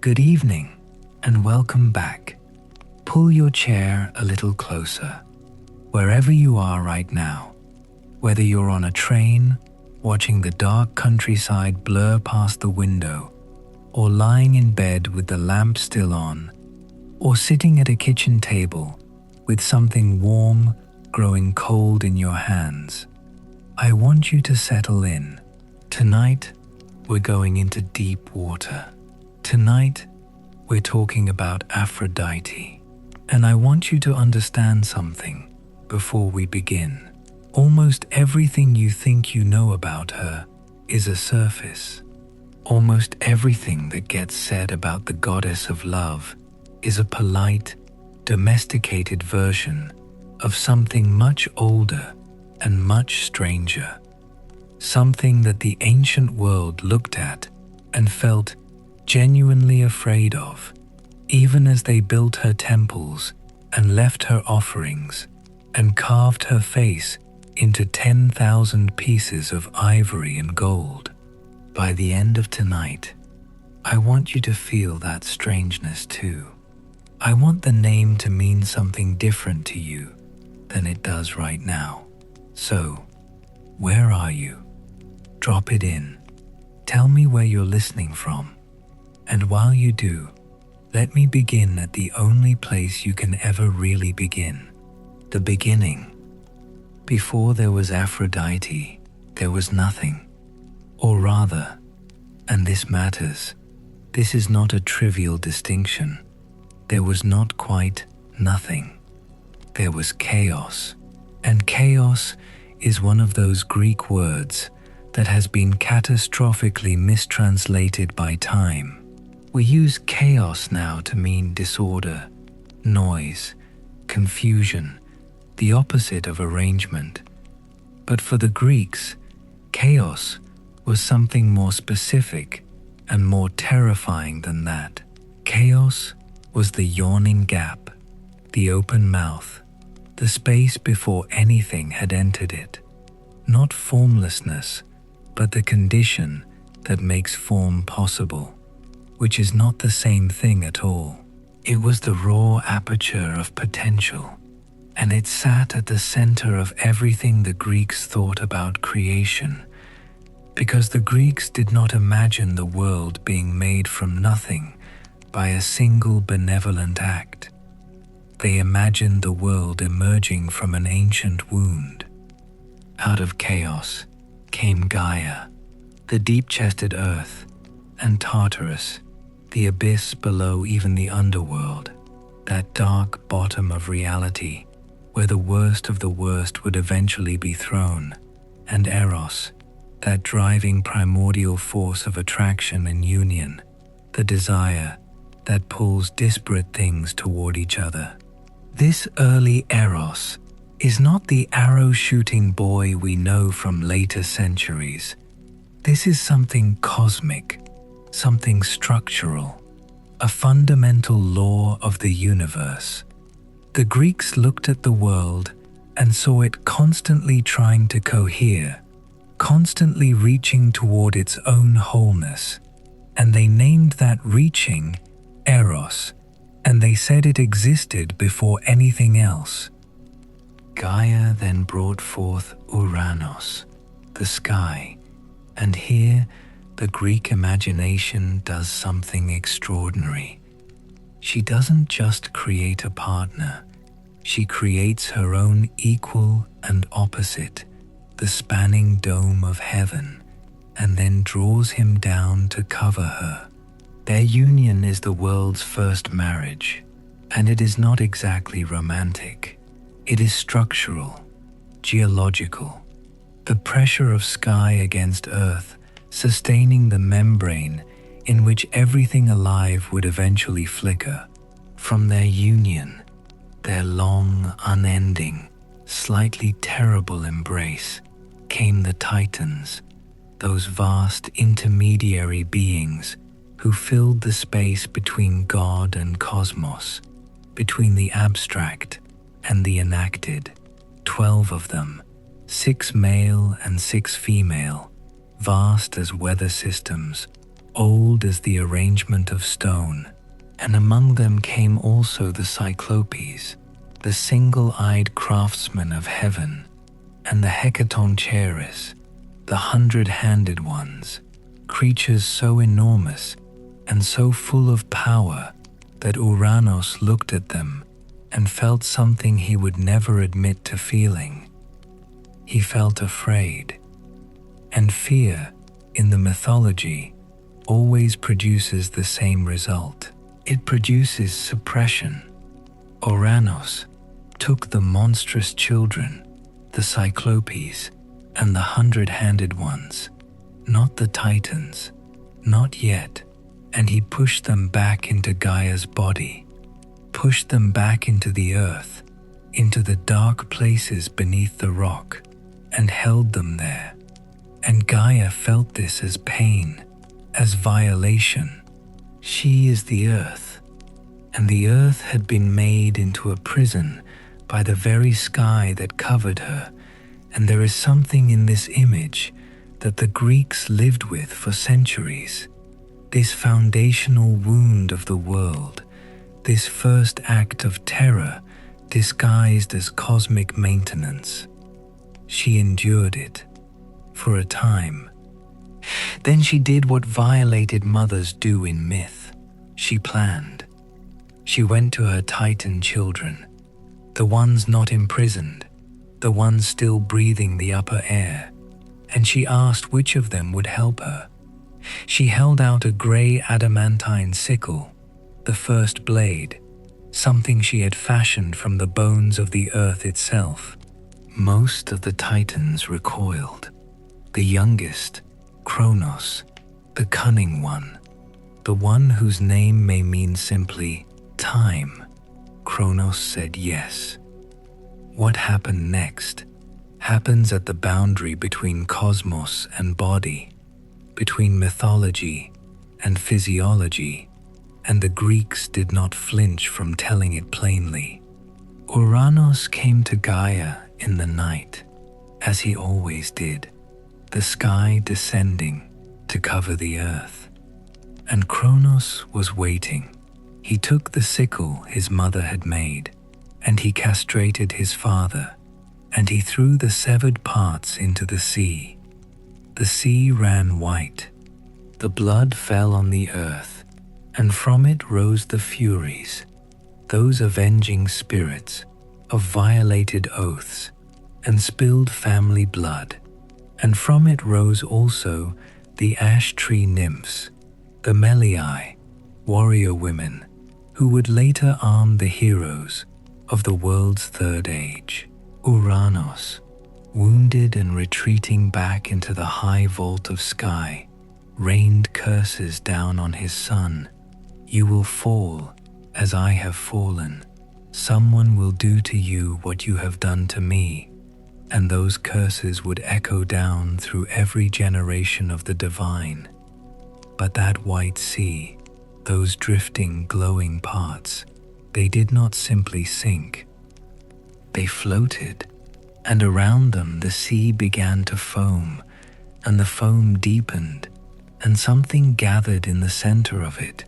Good evening and welcome back. Pull your chair a little closer, wherever you are right now, whether you're on a train, watching the dark countryside blur past the window, or lying in bed with the lamp still on, or sitting at a kitchen table with something warm growing cold in your hands. I want you to settle in. Tonight, we're going into deep water. Tonight, we're talking about Aphrodite. And I want you to understand something before we begin. Almost everything you think you know about her is a surface. Almost everything that gets said about the goddess of love is a polite, domesticated version of something much older and much stranger. Something that the ancient world looked at and felt genuinely afraid of, even as they built her temples and left her offerings and carved her face into 10,000 pieces of ivory and gold. By the end of tonight, I want you to feel that strangeness too. I want the name to mean something different to you than it does right now. So, where are you? Drop it in. Tell me where you're listening from. And while you do, let me begin at the only place you can ever really begin. The beginning. Before there was Aphrodite, there was nothing. Or rather, and this matters, this is not a trivial distinction, there was not quite nothing. There was chaos. And chaos is one of those Greek words that has been catastrophically mistranslated by time. We use chaos now to mean disorder, noise, confusion, the opposite of arrangement. But for the Greeks, chaos was something more specific and more terrifying than that. Chaos was the yawning gap, the open mouth, the space before anything had entered it. Not formlessness, but the condition that makes form possible, which is not the same thing at all. It was the raw aperture of potential, and it sat at the center of everything the Greeks thought about creation, because the Greeks did not imagine the world being made from nothing by a single benevolent act. They imagined the world emerging from an ancient wound. Out of chaos came Gaia, the deep-chested earth, and Tartarus, the abyss below even the underworld, that dark bottom of reality where the worst of the worst would eventually be thrown, and Eros, that driving primordial force of attraction and union, the desire that pulls disparate things toward each other. This early Eros is not the arrow-shooting boy we know from later centuries. This is something cosmic, something structural, a fundamental law of the universe. The Greeks looked at the world and saw it constantly trying to cohere, constantly reaching toward its own wholeness, and they named that reaching Eros, and they said it existed before anything else. Gaia then brought forth Uranus, the sky, and here the Greek imagination does something extraordinary. She doesn't just create a partner, she creates her own equal and opposite, the spanning dome of heaven, and then draws him down to cover her. Their union is the world's first marriage, and it is not exactly romantic. It is structural, geological. The pressure of sky against earth, sustaining the membrane in which everything alive would eventually flicker. From their union, their long, unending, slightly terrible embrace, came the Titans, those vast intermediary beings who filled the space between God and cosmos, between the abstract and the enacted. 12 of them, 6 male and 6 female, vast as weather systems, old as the arrangement of stone, and among them came also the Cyclopes, the single-eyed craftsmen of heaven, and the hecaton Charis, the 100-handed ones, creatures so enormous and so full of power that Uranus looked at them and felt something he would never admit to feeling. He felt afraid. And fear, in the mythology, always produces the same result. It produces suppression. Uranus took the monstrous children, the Cyclopes, and the 100-handed ones, not the Titans, not yet, and he pushed them back into Gaia's body, pushed them back into the earth, into the dark places beneath the rock, and held them there. And Gaia felt this as pain, as violation. She is the earth, and the earth had been made into a prison by the very sky that covered her, and there is something in this image that the Greeks lived with for centuries. This foundational wound of the world, this first act of terror disguised as cosmic maintenance. She endured it for a time. Then she did what violated mothers do in myth. She planned. She went to her Titan children, the ones not imprisoned, the ones still breathing the upper air, and she asked which of them would help her. She held out a grey adamantine sickle, the first blade, something she had fashioned from the bones of the earth itself. Most of the Titans recoiled. The youngest, Kronos, the cunning one, the one whose name may mean simply time, Kronos said yes. What happened next happens at the boundary between cosmos and body, between mythology and physiology, and the Greeks did not flinch from telling it plainly. Uranus came to Gaia in the night, as he always did, the sky descending to cover the earth. And Kronos was waiting. He took the sickle his mother had made, and he castrated his father, and he threw the severed parts into the sea. The sea ran white. The blood fell on the earth, and from it rose the Furies, those avenging spirits of violated oaths and spilled family blood. And from it rose also the ash tree nymphs, the Melii, warrior women, who would later arm the heroes of the world's third age. Uranus, wounded and retreating back into the high vault of sky, rained curses down on his son. You will fall as I have fallen. Someone will do to you what you have done to me. And those curses would echo down through every generation of the divine. But that white sea, those drifting, glowing parts, they did not simply sink. They floated, and around them the sea began to foam, and the foam deepened, and something gathered in the center of it.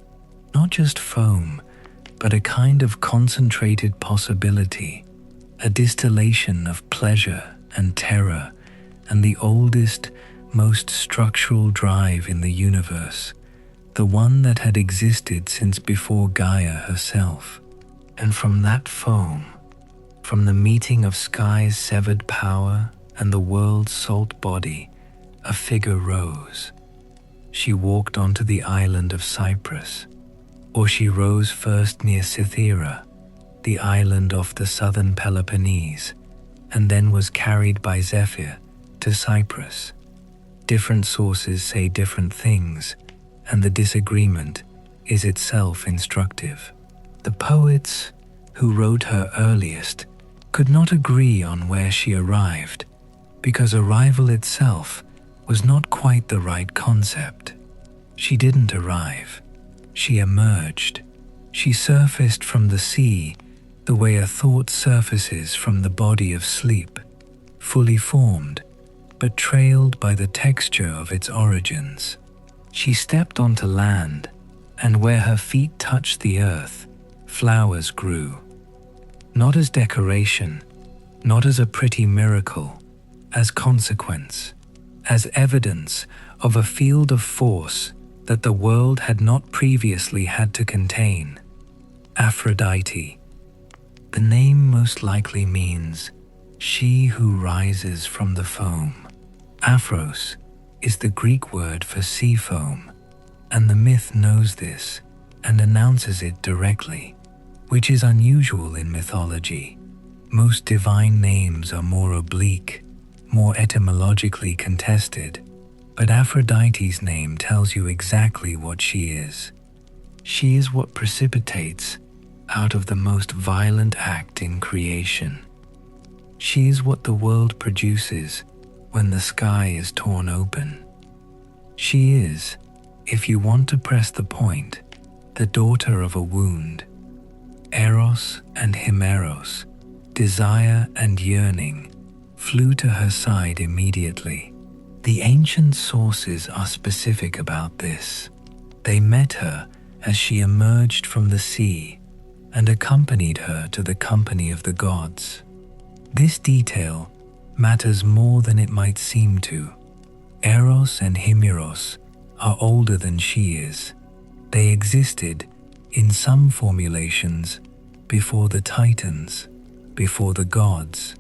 Not just foam, but a kind of concentrated possibility, a distillation of pleasure and terror, and the oldest, most structural drive in the universe, the one that had existed since before Gaia herself. And from that foam, from the meeting of sky's severed power and the world's salt body, a figure rose. She walked onto the island of Cyprus, or she rose first near Cythera, the island off the southern Peloponnese, and then was carried by Zephyr to Cyprus. Different sources say different things, and the disagreement is itself instructive. The poets who wrote her earliest could not agree on where she arrived, because arrival itself was not quite the right concept. She didn't arrive. She emerged. She surfaced from the sea the way a thought surfaces from the body of sleep, fully formed, but trailed by the texture of its origins. She stepped onto land, and where her feet touched the earth, flowers grew. Not as decoration, not as a pretty miracle, as consequence, as evidence of a field of force that the world had not previously had to contain. Aphrodite. The name most likely means she who rises from the foam. Aphros is the Greek word for seafoam, and the myth knows this and announces it directly, which is unusual in mythology. Most divine names are more oblique, more etymologically contested, but Aphrodite's name tells you exactly what she is. She is what precipitates out of the most violent act in creation. She is what the world produces when the sky is torn open. She is, if you want to press the point, the daughter of a wound. Eros and Himeros, desire and yearning, flew to her side immediately. The ancient sources are specific about this. They met her as she emerged from the sea and accompanied her to the company of the gods. This detail matters more than it might seem to. Eros and Himeros are older than she is. They existed, in some formulations, before the Titans, before the gods,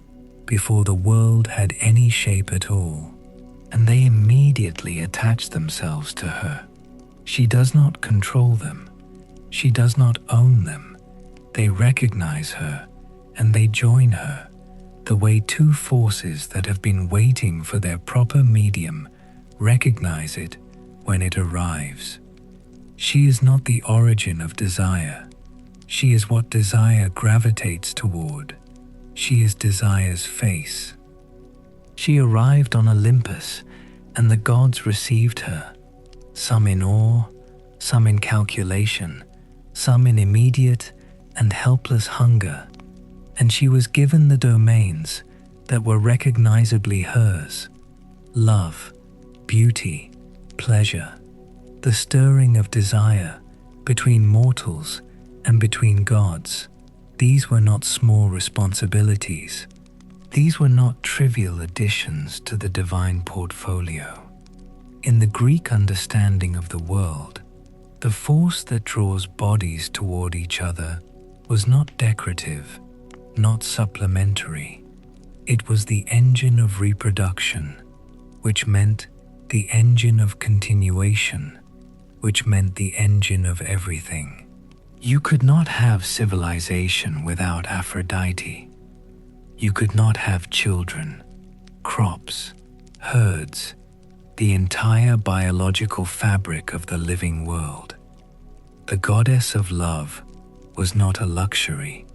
before the world had any shape at all, and they immediately attach themselves to her. She does not control them. She does not own them. They recognize her, and they join her, the way two forces that have been waiting for their proper medium recognize it when it arrives. She is not the origin of desire. She is what desire gravitates toward. She is desire's face. She arrived on Olympus, and the gods received her, some in awe, some in calculation, some in immediate and helpless hunger, and she was given the domains that were recognizably hers: love, beauty, pleasure, the stirring of desire between mortals and between gods. These were not small responsibilities. These were not trivial additions to the divine portfolio. In the Greek understanding of the world, the force that draws bodies toward each other was not decorative, not supplementary. It was the engine of reproduction, which meant the engine of continuation, which meant the engine of everything. You could not have civilization without Aphrodite. You could not have children, crops, herds, the entire biological fabric of the living world. The goddess of love was not a luxury.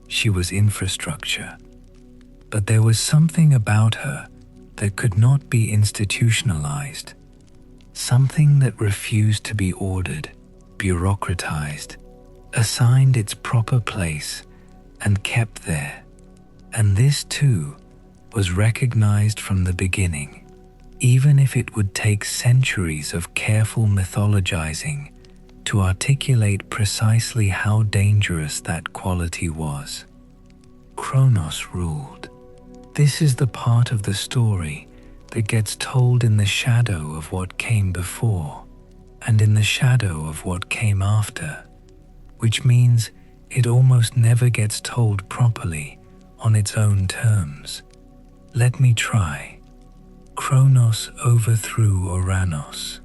She was infrastructure. But there was something about her that could not be institutionalized, something that refused to be ordered, bureaucratized, assigned its proper place, and kept there. And this too was recognized from the beginning, even if it would take centuries of careful mythologizing to articulate precisely how dangerous that quality was. Kronos ruled. This is the part of the story that gets told in the shadow of what came before and in the shadow of what came after, which means it almost never gets told properly on its own terms. Let me try. Kronos overthrew Uranus.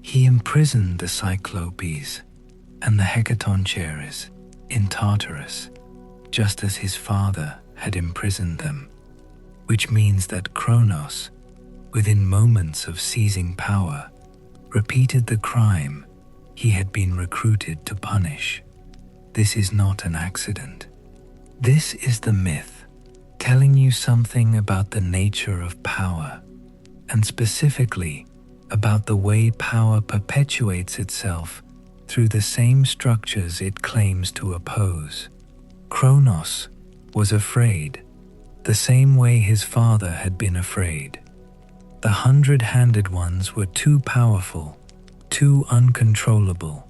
He imprisoned the Cyclopes and the Hecatoncheires in Tartarus, just as his father had imprisoned them, which means that Kronos, within moments of seizing power, repeated the crime he had been recruited to punish. This is not an accident. This is the myth, telling you something about the nature of power, and specifically about the way power perpetuates itself through the same structures it claims to oppose. Kronos was afraid, the same way his father had been afraid. The 100-handed ones were too powerful, too uncontrollable.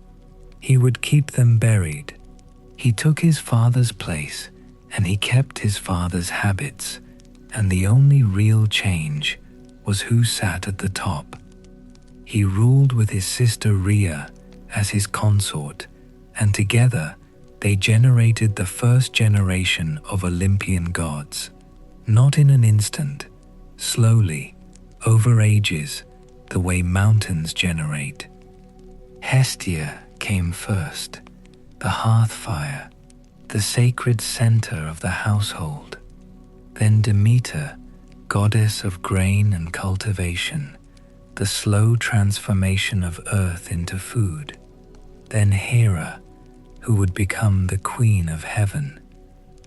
He would keep them buried. He took his father's place, and he kept his father's habits, and the only real change was who sat at the top. He ruled with his sister Rhea as his consort, and together they generated the first generation of Olympian gods. Not in an instant, slowly, over ages, the way mountains generate. Hestia came first, the hearth fire, the sacred center of the household. Then Demeter, goddess of grain and cultivation, the slow transformation of earth into food. Then Hera, who would become the queen of heaven.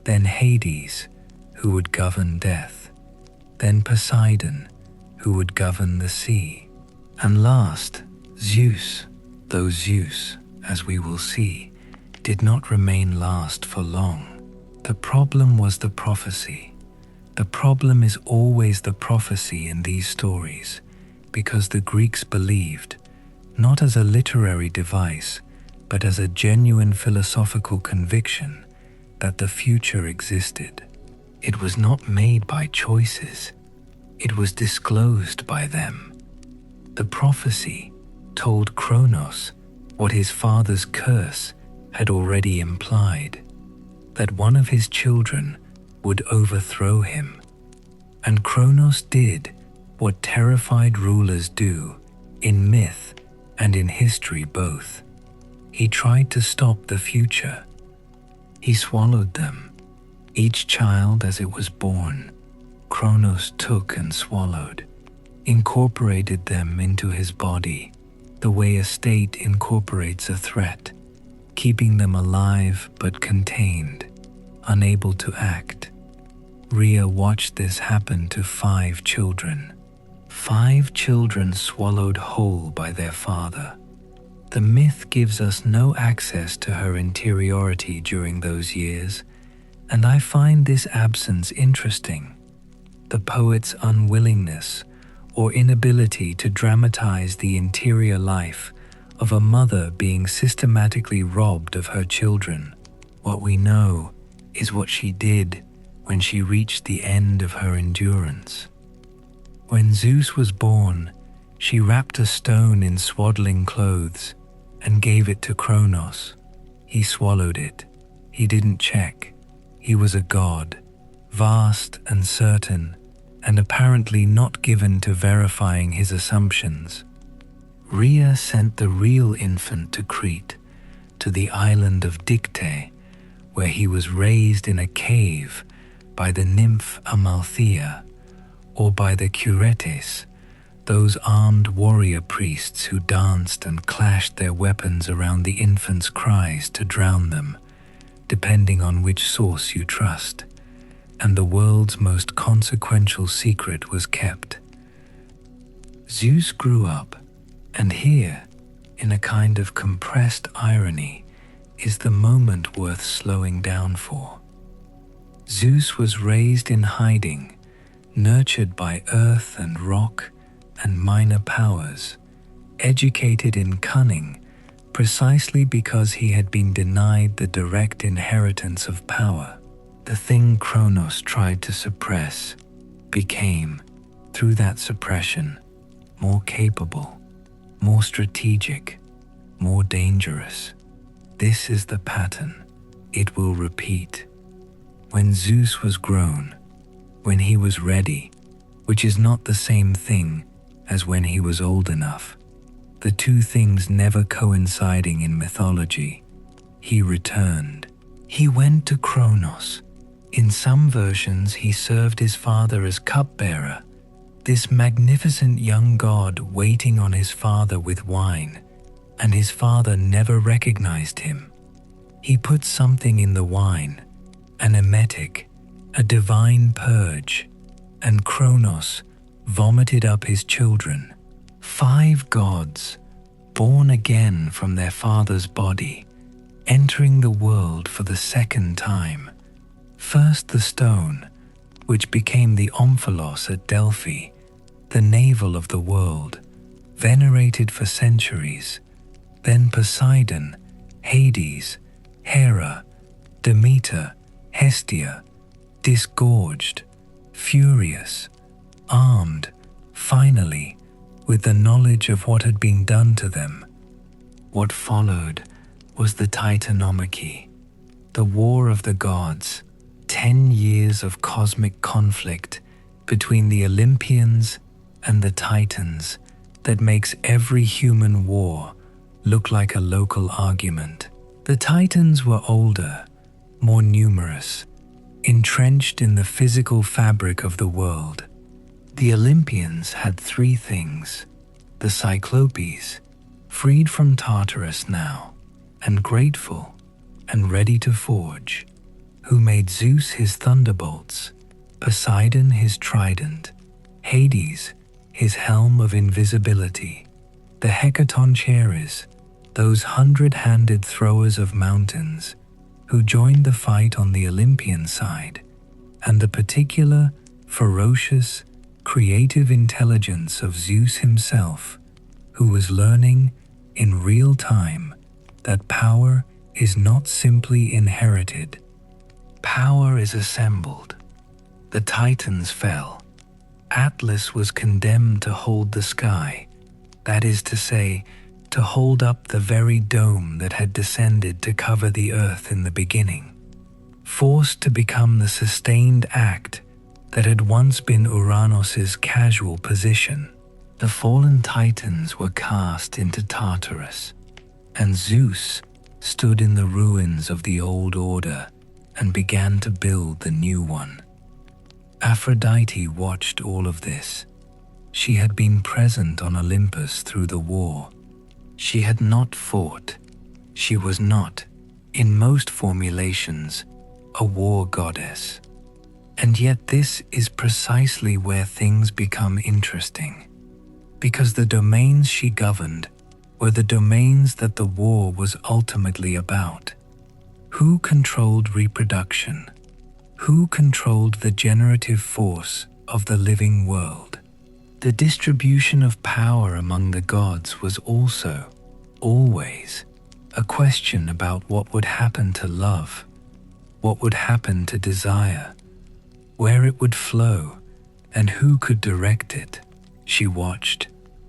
Then Hades, who would govern death. Then Poseidon, who would govern the sea. And last, Zeus, though Zeus, as we will see, did not remain last for long. The problem was the prophecy. The problem is always the prophecy in these stories, because the Greeks believed, not as a literary device, but as a genuine philosophical conviction, that the future existed. It was not made by choices, it was disclosed by them. The prophecy told Kronos what his father's curse had already implied, that one of his children would overthrow him. And Kronos did what terrified rulers do, in myth and in history both. He tried to stop the future. He swallowed them, each child as it was born. Kronos took and swallowed, incorporated them into his body, the way a state incorporates a threat, keeping them alive but contained, unable to act. Rhea watched this happen to 5 children. 5 children swallowed whole by their father. The myth gives us no access to her interiority during those years, and I find this absence interesting. The poet's unwillingness or inability to dramatize the interior life of a mother being systematically robbed of her children. What we know is what she did when she reached the end of her endurance. When Zeus was born, she wrapped a stone in swaddling clothes and gave it to Kronos. He swallowed it. He didn't check. He was a god, vast and certain, and apparently not given to verifying his assumptions. Rhea sent the real infant to Crete, to the island of Dicte, where he was raised in a cave by the nymph Amalthea, or by the Curetes, those armed warrior priests who danced and clashed their weapons around the infant's cries to drown them, depending on which source you trust. And the world's most consequential secret was kept. Zeus grew up, and here, in a kind of compressed irony, is the moment worth slowing down for. Zeus was raised in hiding, nurtured by earth and rock and minor powers, educated in cunning precisely because he had been denied the direct inheritance of power. The thing Kronos tried to suppress became, through that suppression, more capable, more strategic, more dangerous. This is the pattern. It will repeat. When Zeus was grown, when he was ready, which is not the same thing as when he was old enough, the two things never coinciding in mythology, he returned. He went to Kronos. In some versions, he served his father as cupbearer, this magnificent young god waiting on his father with wine, and his father never recognized him. He put something in the wine, an emetic, a divine purge, and Kronos vomited up his children, 5 gods, born again from their father's body, entering the world for the second time. First the stone, which became the omphalos at Delphi, the navel of the world, venerated for centuries, then Poseidon, Hades, Hera, Demeter, Hestia, disgorged, furious, armed, finally, with the knowledge of what had been done to them. What followed was the Titanomachy, the war of the gods, 10 years of cosmic conflict between the Olympians and the Titans that makes every human war look like a local argument. The Titans were older, more numerous, entrenched in the physical fabric of the world. The Olympians had 3 things: the Cyclopes, freed from Tartarus now, and grateful and ready to forge, who made Zeus his thunderbolts, Poseidon his trident, Hades his helm of invisibility, the Hecaton Charis, those 100-handed throwers of mountains, who joined the fight on the Olympian side, and the particular, ferocious, creative intelligence of Zeus himself, who was learning in real time that power is not simply inherited. Power is assembled. The Titans fell. Atlas was condemned to hold the sky, that is to say, to hold up the very dome that had descended to cover the earth in the beginning. Forced to become the sustained act that had once been Uranus's casual position, the fallen Titans were cast into Tartarus, and Zeus stood in the ruins of the old order and began to build the new one. Aphrodite watched all of this. She had been present on Olympus through the war. She had not fought. She was not, in most formulations, a war goddess. And yet this is precisely where things become interesting, because the domains she governed were the domains that the war was ultimately about. Who controlled reproduction? Who controlled the generative force of the living world? The distribution of power among the gods was also, always, a question about what would happen to love, what would happen to desire, where it would flow, and who could direct it. She watched,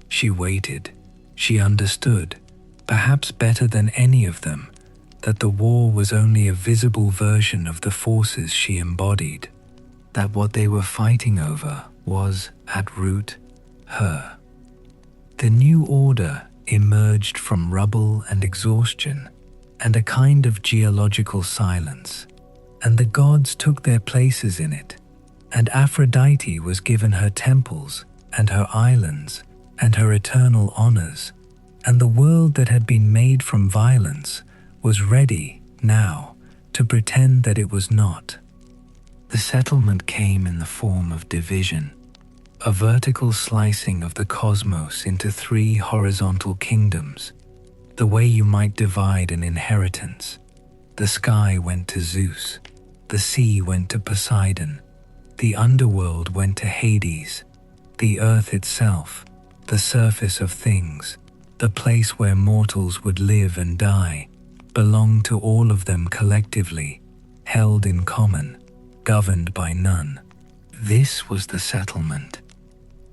she waited, she understood, perhaps better than any of them, that the war was only a visible version of the forces she embodied, that what they were fighting over was, at root, her. The new order emerged from rubble and exhaustion and a kind of geological silence, and the gods took their places in it, and Aphrodite was given her temples and her islands and her eternal honors, and the world that had been made from violence was ready, now, to pretend that it was not. The settlement came in the form of division, a vertical slicing of the cosmos into 3 horizontal kingdoms, the way you might divide an inheritance. The sky went to Zeus, the sea went to Poseidon, the underworld went to Hades, the earth itself, the surface of things, the place where mortals would live and die, belonged to all of them collectively, held in common, governed by none. This was the settlement.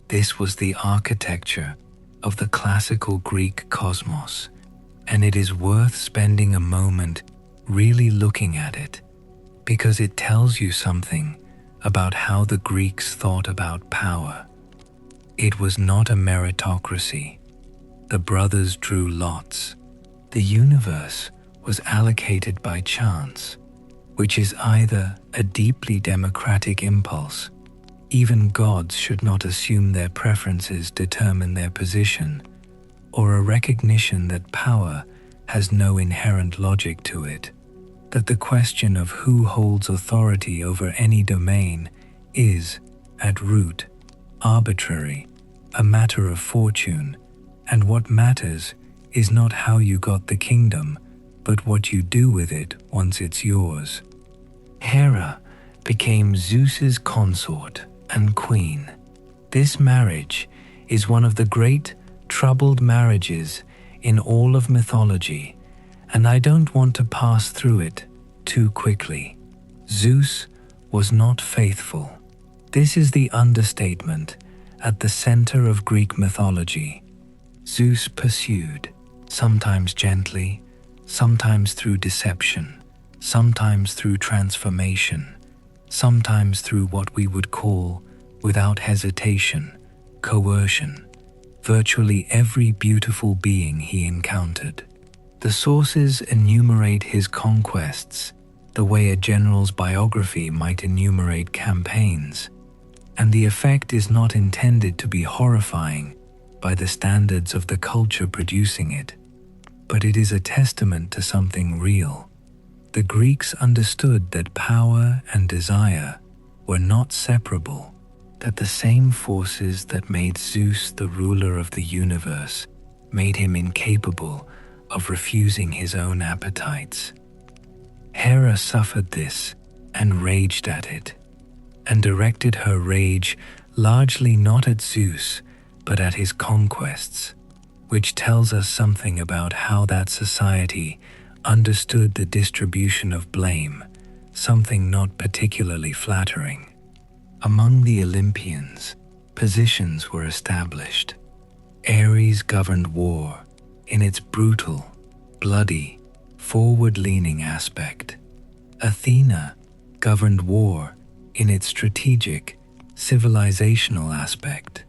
This was the architecture of the classical Greek cosmos, and it is worth spending a moment really looking at it, because it tells you something about how the Greeks thought about power. It was not a meritocracy. The brothers drew lots. The universe was allocated by chance, which is either a deeply democratic impulse. Even gods should not assume their preferences determine their position, or a recognition that power has no inherent logic to it, that the question of who holds authority over any domain is, at root, arbitrary, a matter of fortune, and what matters is not how you got the kingdom, but what you do with it once it's yours. Hera became Zeus's consort and queen. This marriage is one of the great troubled marriages in all of mythology, and I don't want to pass through it too quickly. Zeus was not faithful. This is the understatement at the center of Greek mythology. Zeus pursued, sometimes gently, sometimes through deception, sometimes through transformation, sometimes through what we would call, without hesitation, coercion, virtually every beautiful being he encountered. The sources enumerate his conquests the way a general's biography might enumerate campaigns, and the effect is not intended to be horrifying by the standards of the culture producing it, but it is a testament to something real. The Greeks understood that power and desire were not separable, that the same forces that made Zeus the ruler of the universe made him incapable of refusing his own appetites. Hera suffered this and raged at it, and directed her rage largely not at Zeus but at his conquests, which tells us something about how that society understood the distribution of blame, something not particularly flattering. Among the Olympians, positions were established. Ares governed war in its brutal, bloody, forward-leaning aspect. Athena governed war in its strategic, civilizational aspect.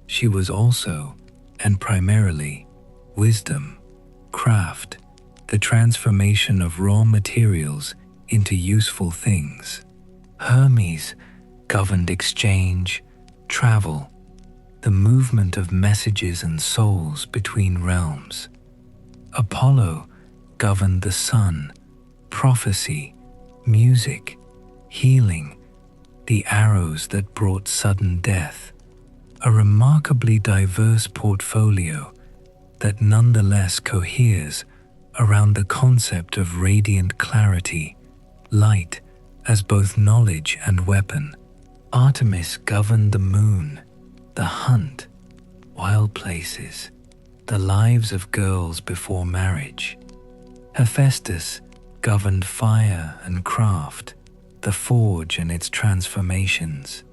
She was also, and primarily, wisdom, craft, the transformation of raw materials into useful things. Hermes governed exchange, travel, the movement of messages and souls between realms. Apollo governed the sun, prophecy, music, healing, the arrows that brought sudden death. A remarkably diverse portfolio that nonetheless coheres around the concept of radiant clarity, light as both knowledge and weapon. Artemis governed the moon, the hunt, wild places, the lives of girls before marriage. Hephaestus governed fire and craft, the forge and its transformations.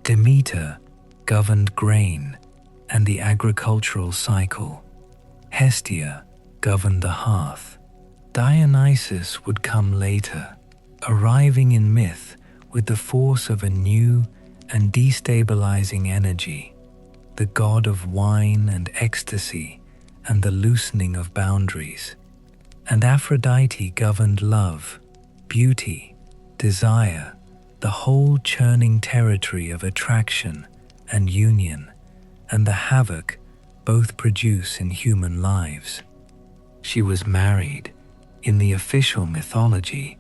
Demeter governed grain and the agricultural cycle. Hestia governed the hearth. Dionysus would come later, arriving in myth with the force of a new and destabilizing energy, the god of wine and ecstasy and the loosening of boundaries. And Aphrodite governed love, beauty, desire, the whole churning territory of attraction and union, and the havoc both produce in human lives. She was married, in the official mythology,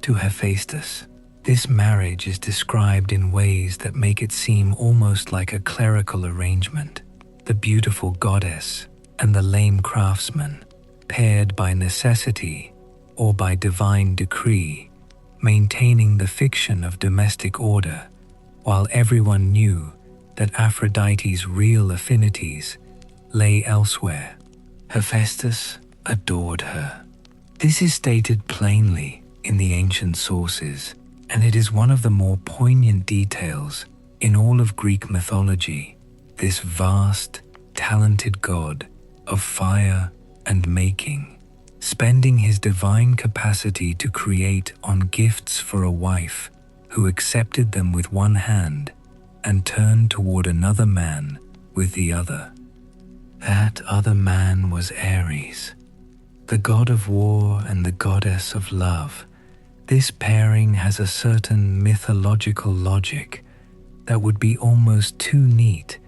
to Hephaestus. This marriage is described in ways that make it seem almost like a clerical arrangement. The beautiful goddess and the lame craftsman, paired by necessity or by divine decree, maintaining the fiction of domestic order, while everyone knew that Aphrodite's real affinities lay elsewhere. Hephaestus adored her. This is stated plainly in the ancient sources, and it is one of the more poignant details in all of Greek mythology. This vast, talented god of fire and making, spending his divine capacity to create on gifts for a wife who accepted them with one hand and turned toward another man with the other. That other man was Ares, the god of war and the goddess of love. This pairing has a certain mythological logic that would be almost too neat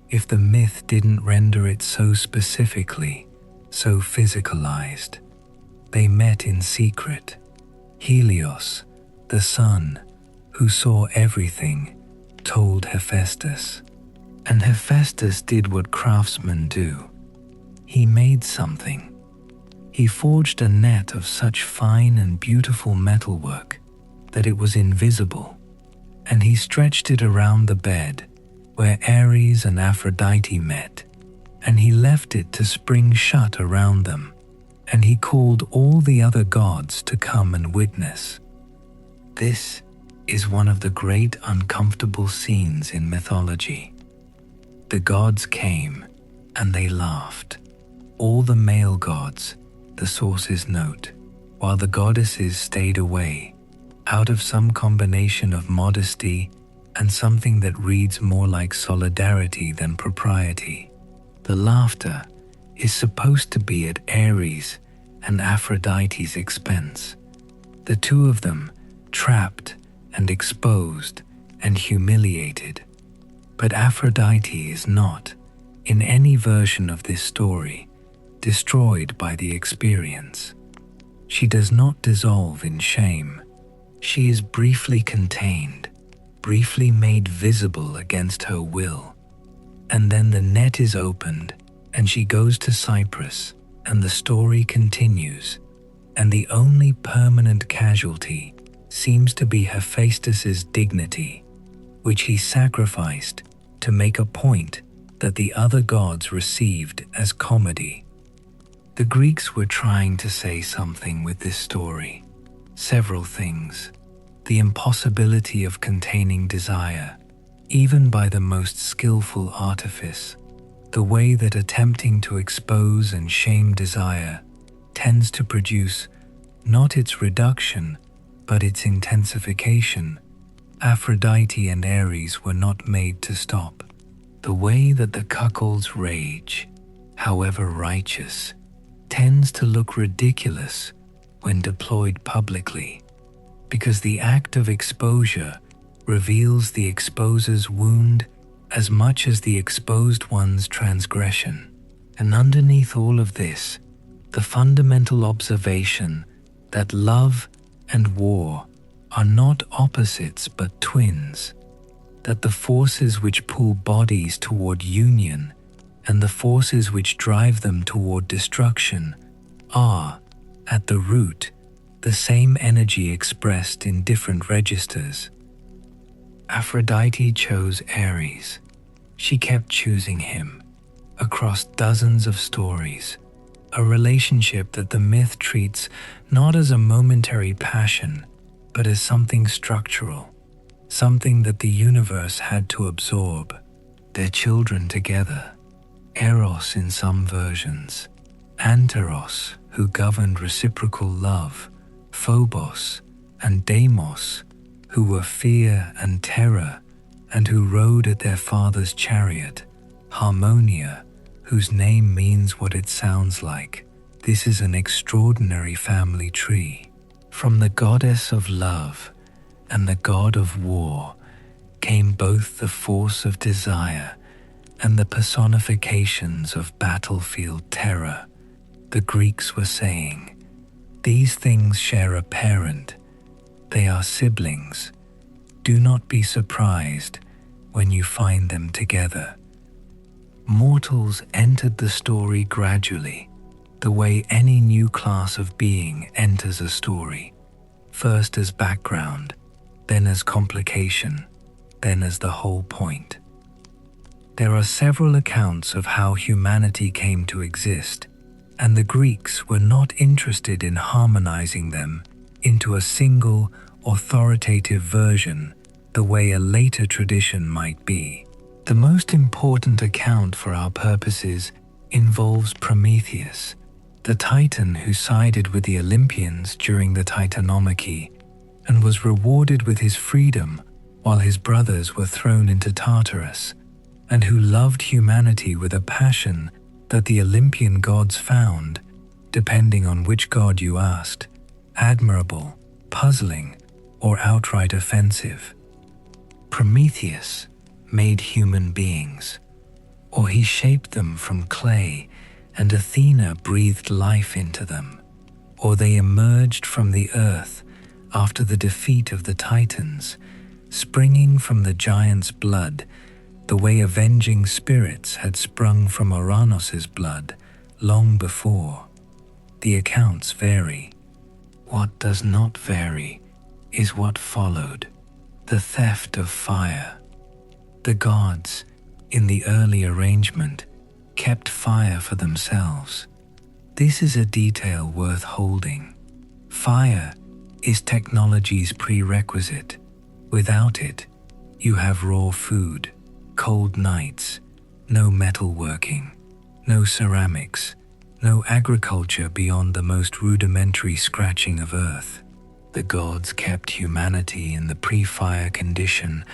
if the myth didn't render it so specifically, so physicalized. They met in secret. Helios, the sun, who saw everything, told Hephaestus. And Hephaestus did what craftsmen do. He made something. He forged a net of such fine and beautiful metalwork that it was invisible, and he stretched it around the bed where Ares and Aphrodite met, and he left it to spring shut around them, and he called all the other gods to come and witness. This is one of the great uncomfortable scenes in mythology. The gods came, and they laughed. All the male gods, the sources note, while the goddesses stayed away, out of some combination of modesty and something that reads more like solidarity than propriety. The laughter is supposed to be at Ares and Aphrodite's expense, the two of them trapped and exposed and humiliated. But Aphrodite is not, in any version of this story, destroyed by the experience. She does not dissolve in shame. She is briefly contained, briefly made visible against her will. And then the net is opened, and she goes to Cyprus, and the story continues. And the only permanent casualty seems to be Hephaestus's dignity, which he sacrificed to make a point that the other gods received as comedy. The Greeks were trying to say something with this story. Several things. The impossibility of containing desire, even by the most skillful artifice. The way that attempting to expose and shame desire tends to produce not its reduction, but its intensification. Aphrodite and Ares were not made to stop. The way that the cuckold's rage, however righteous, tends to look ridiculous when deployed publicly, because the act of exposure reveals the exposer's wound as much as the exposed one's transgression. And underneath all of this, the fundamental observation that love and war are not opposites but twins, that the forces which pull bodies toward union and the forces which drive them toward destruction are, at the root, the same energy expressed in different registers. Aphrodite chose Ares. She kept choosing him across dozens of stories, a relationship that the myth treats not as a momentary passion, but as something structural, something that the universe had to absorb. Their children together, Eros in some versions, Anteros, who governed reciprocal love, Phobos and Deimos, who were fear and terror, and who rode at their father's chariot, Harmonia, whose name means what it sounds like. This is an extraordinary family tree. From the goddess of love and the god of war came both the force of desire and the personifications of battlefield terror. The Greeks were saying, these things share a parent. They are siblings. Do not be surprised when you find them together. Mortals entered the story gradually, the way any new class of being enters a story, first as background, then as complication, then as the whole point. There are several accounts of how humanity came to exist, and the Greeks were not interested in harmonizing them into a single, authoritative version the way a later tradition might be. The most important account for our purposes involves Prometheus, the Titan who sided with the Olympians during the Titanomachy and was rewarded with his freedom while his brothers were thrown into Tartarus, and who loved humanity with a passion that the Olympian gods found, depending on which god you asked, admirable, puzzling, or outright offensive. Prometheus made human beings, or he shaped them from clay and Athena breathed life into them, or they emerged from the earth after the defeat of the Titans, springing from the giant's blood, the way avenging spirits had sprung from Uranus's blood long before. The accounts vary. What does not vary is what followed: the theft of fire. The gods, in the early arrangement, kept fire for themselves. This is a detail worth holding. Fire is technology's prerequisite. Without it, you have raw food, cold nights, no metalworking, no ceramics, no agriculture beyond the most rudimentary scratching of earth. The gods kept humanity in the pre-fire condition,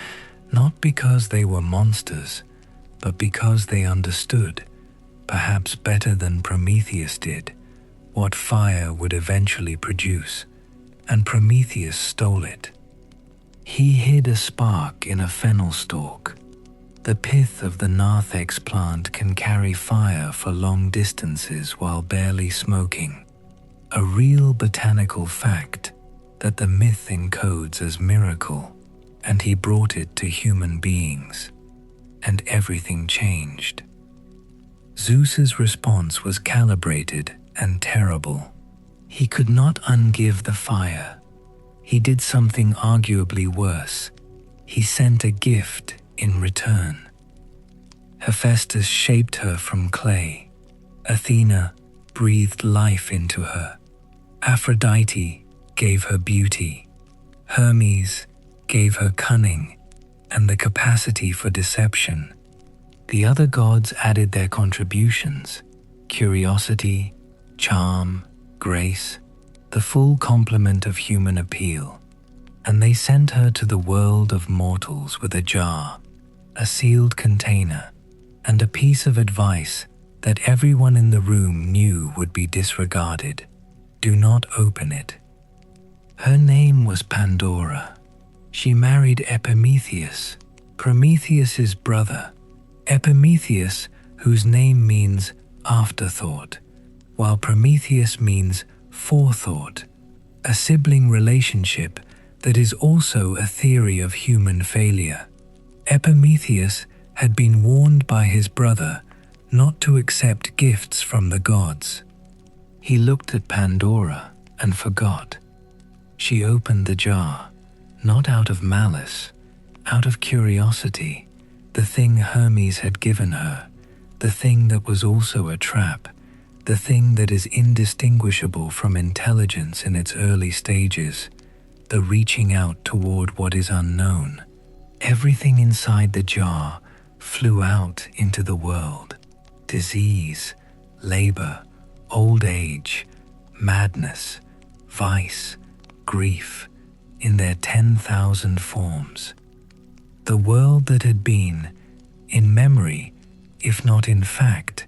not because they were monsters, but because they understood, perhaps better than Prometheus did, what fire would eventually produce, and Prometheus stole it. He hid a spark in a fennel stalk. The pith of the narthex plant can carry fire for long distances while barely smoking, a real botanical fact that the myth encodes as miracle, and he brought it to human beings, and everything changed. Zeus's response was calibrated and terrible. He could not ungive the fire. He did something arguably worse. He sent a gift in return. Hephaestus shaped her from clay. Athena breathed life into her. Aphrodite gave her beauty. Hermes gave her cunning and the capacity for deception. The other gods added their contributions: curiosity, charm, grace, the full complement of human appeal. And they sent her to the world of mortals with a jar, a sealed container, and a piece of advice that everyone in the room knew would be disregarded. Do not open it. Her name was Pandora. She married Epimetheus, Prometheus's brother. Epimetheus, whose name means afterthought, while Prometheus means forethought, a sibling relationship that is also a theory of human failure. Epimetheus had been warned by his brother not to accept gifts from the gods. He looked at Pandora and forgot. She opened the jar, not out of malice, out of curiosity, the thing Hermes had given her, the thing that was also a trap, the thing that is indistinguishable from intelligence in its early stages, the reaching out toward what is unknown. Everything inside the jar flew out into the world. Disease, labor, old age, madness, vice, grief, in their 10,000 forms. The world that had been, in memory, if not in fact,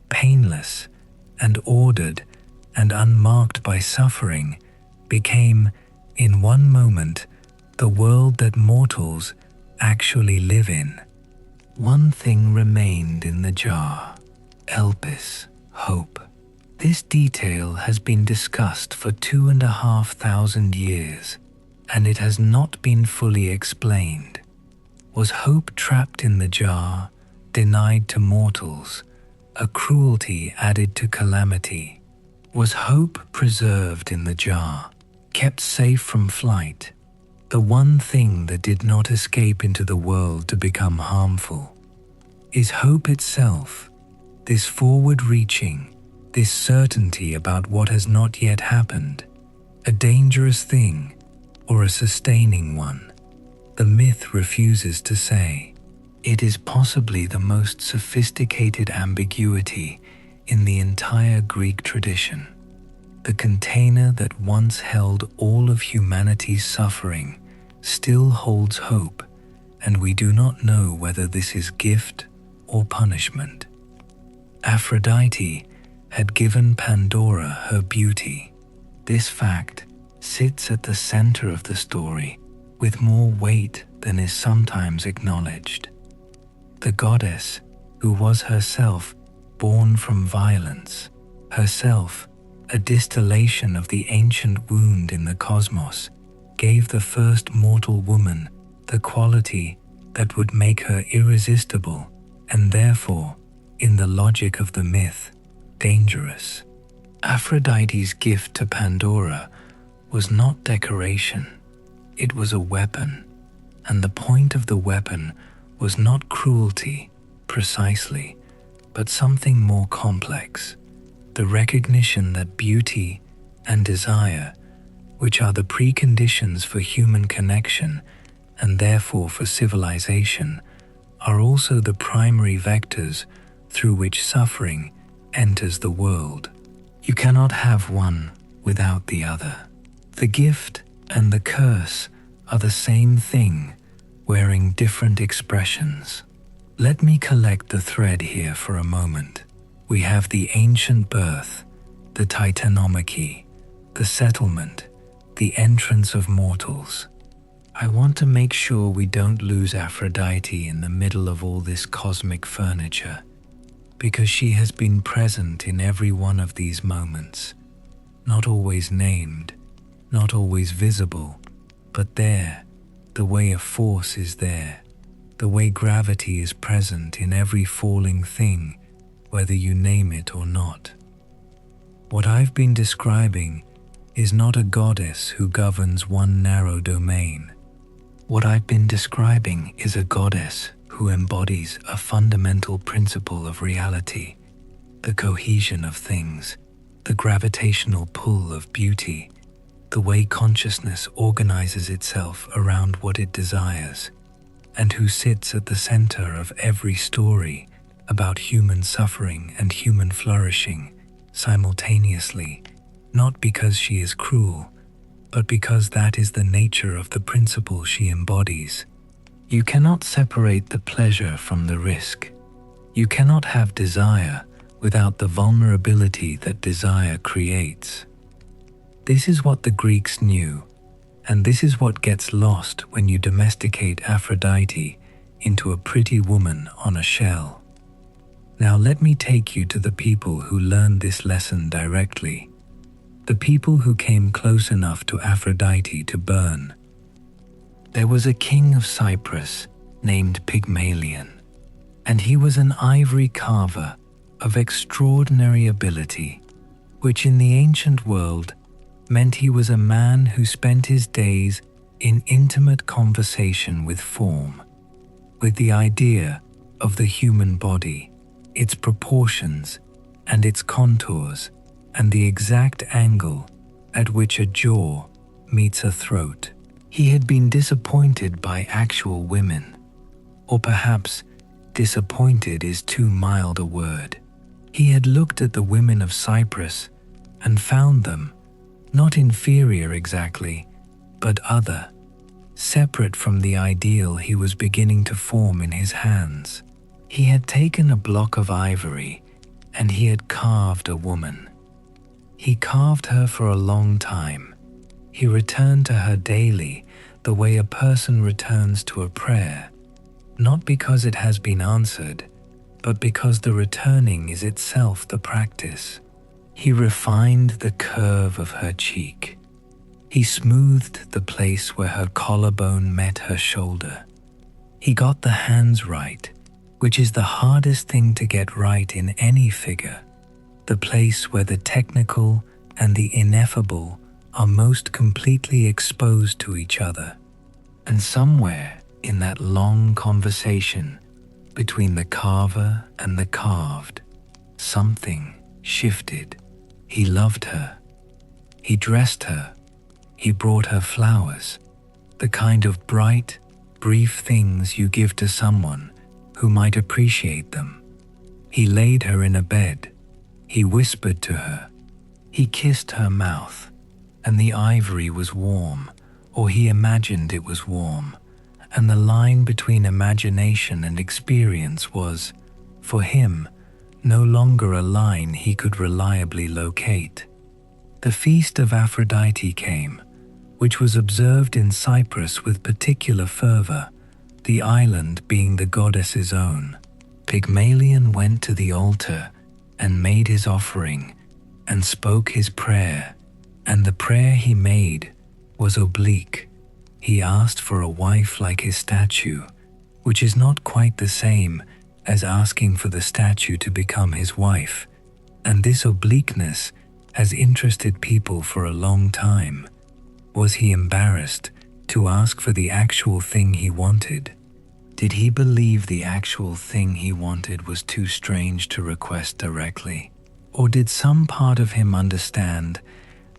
painless and ordered and unmarked by suffering, became, in one moment, the world that mortals actually live in. One thing remained in the jar: Elpis, hope. This detail has been discussed for 2,500 years, and it has not been fully explained. Was hope trapped in the jar, denied to mortals, a cruelty added to calamity? Was hope preserved in the jar, kept safe from flight, the one thing that did not escape into the world to become harmful? Is hope itself, this forward-reaching, this certainty about what has not yet happened, a dangerous thing or a sustaining one? The myth refuses to say. It is possibly the most sophisticated ambiguity in the entire Greek tradition. The container that once held all of humanity's suffering still holds hope, and we do not know whether this is gift or punishment. Aphrodite had given Pandora her beauty. This fact sits at the center of the story with more weight than is sometimes acknowledged. The goddess, who was herself born from violence, herself a distillation of the ancient wound in the cosmos, gave the first mortal woman the quality that would make her irresistible and therefore, in the logic of the myth, dangerous. Aphrodite's gift to Pandora was not decoration. It was a weapon, and the point of the weapon was not cruelty, precisely, but something more complex, the recognition that beauty and desire, which are the preconditions for human connection and therefore for civilization, are also the primary vectors through which suffering enters the world. You cannot have one without the other. The gift and the curse are the same thing, wearing different expressions. Let me collect the thread here for a moment. We have the ancient birth, the titanomachy, the settlement, the entrance of mortals. I want to make sure we don't lose Aphrodite in the middle of all this cosmic furniture, because she has been present in every one of these moments, not always named, not always visible, but there, the way a force is there, the way gravity is present in every falling thing, whether you name it or not. What I've been describing is not a goddess who governs one narrow domain. What I've been describing is a goddess who embodies a fundamental principle of reality, the cohesion of things, the gravitational pull of beauty, the way consciousness organizes itself around what it desires, and who sits at the center of every story about human suffering and human flourishing simultaneously, not because she is cruel, but because that is the nature of the principle she embodies. You cannot separate the pleasure from the risk. You cannot have desire without the vulnerability that desire creates. This is what the Greeks knew, and this is what gets lost when you domesticate Aphrodite into a pretty woman on a shell. Now let me take you to the people who learned this lesson directly, the people who came close enough to Aphrodite to burn. There was a king of Cyprus named Pygmalion, and he was an ivory carver of extraordinary ability, which in the ancient world meant he was a man who spent his days in intimate conversation with form, with the idea of the human body, its proportions and its contours, and the exact angle at which a jaw meets a throat. He had been disappointed by actual women, or perhaps disappointed is too mild a word. He had looked at the women of Cyprus and found them not inferior exactly, but other, separate from the ideal he was beginning to form in his hands. He had taken a block of ivory and he had carved a woman. He carved her for a long time. He returned to her daily the way a person returns to a prayer, not because it has been answered, but because the returning is itself the practice. He refined the curve of her cheek. He smoothed the place where her collarbone met her shoulder. He got the hands right, which is the hardest thing to get right in any figure, the place where the technical and the ineffable are most completely exposed to each other. And somewhere in that long conversation between the carver and the carved, something shifted. He loved her. He dressed her. He brought her flowers, the kind of bright, brief things you give to someone who might appreciate them. He laid her in a bed. He whispered to her. He kissed her mouth, and the ivory was warm, or he imagined it was warm, and the line between imagination and experience was, for him, no longer a line he could reliably locate. The feast of Aphrodite came, which was observed in Cyprus with particular fervor, the island being the goddess's own. Pygmalion went to the altar and made his offering and spoke his prayer, and the prayer he made was oblique. He asked for a wife like his statue, which is not quite the same as asking for the statue to become his wife, and this obliqueness has interested people for a long time. Was he embarrassed to ask for the actual thing he wanted? Did he believe the actual thing he wanted was too strange to request directly? Or did some part of him understand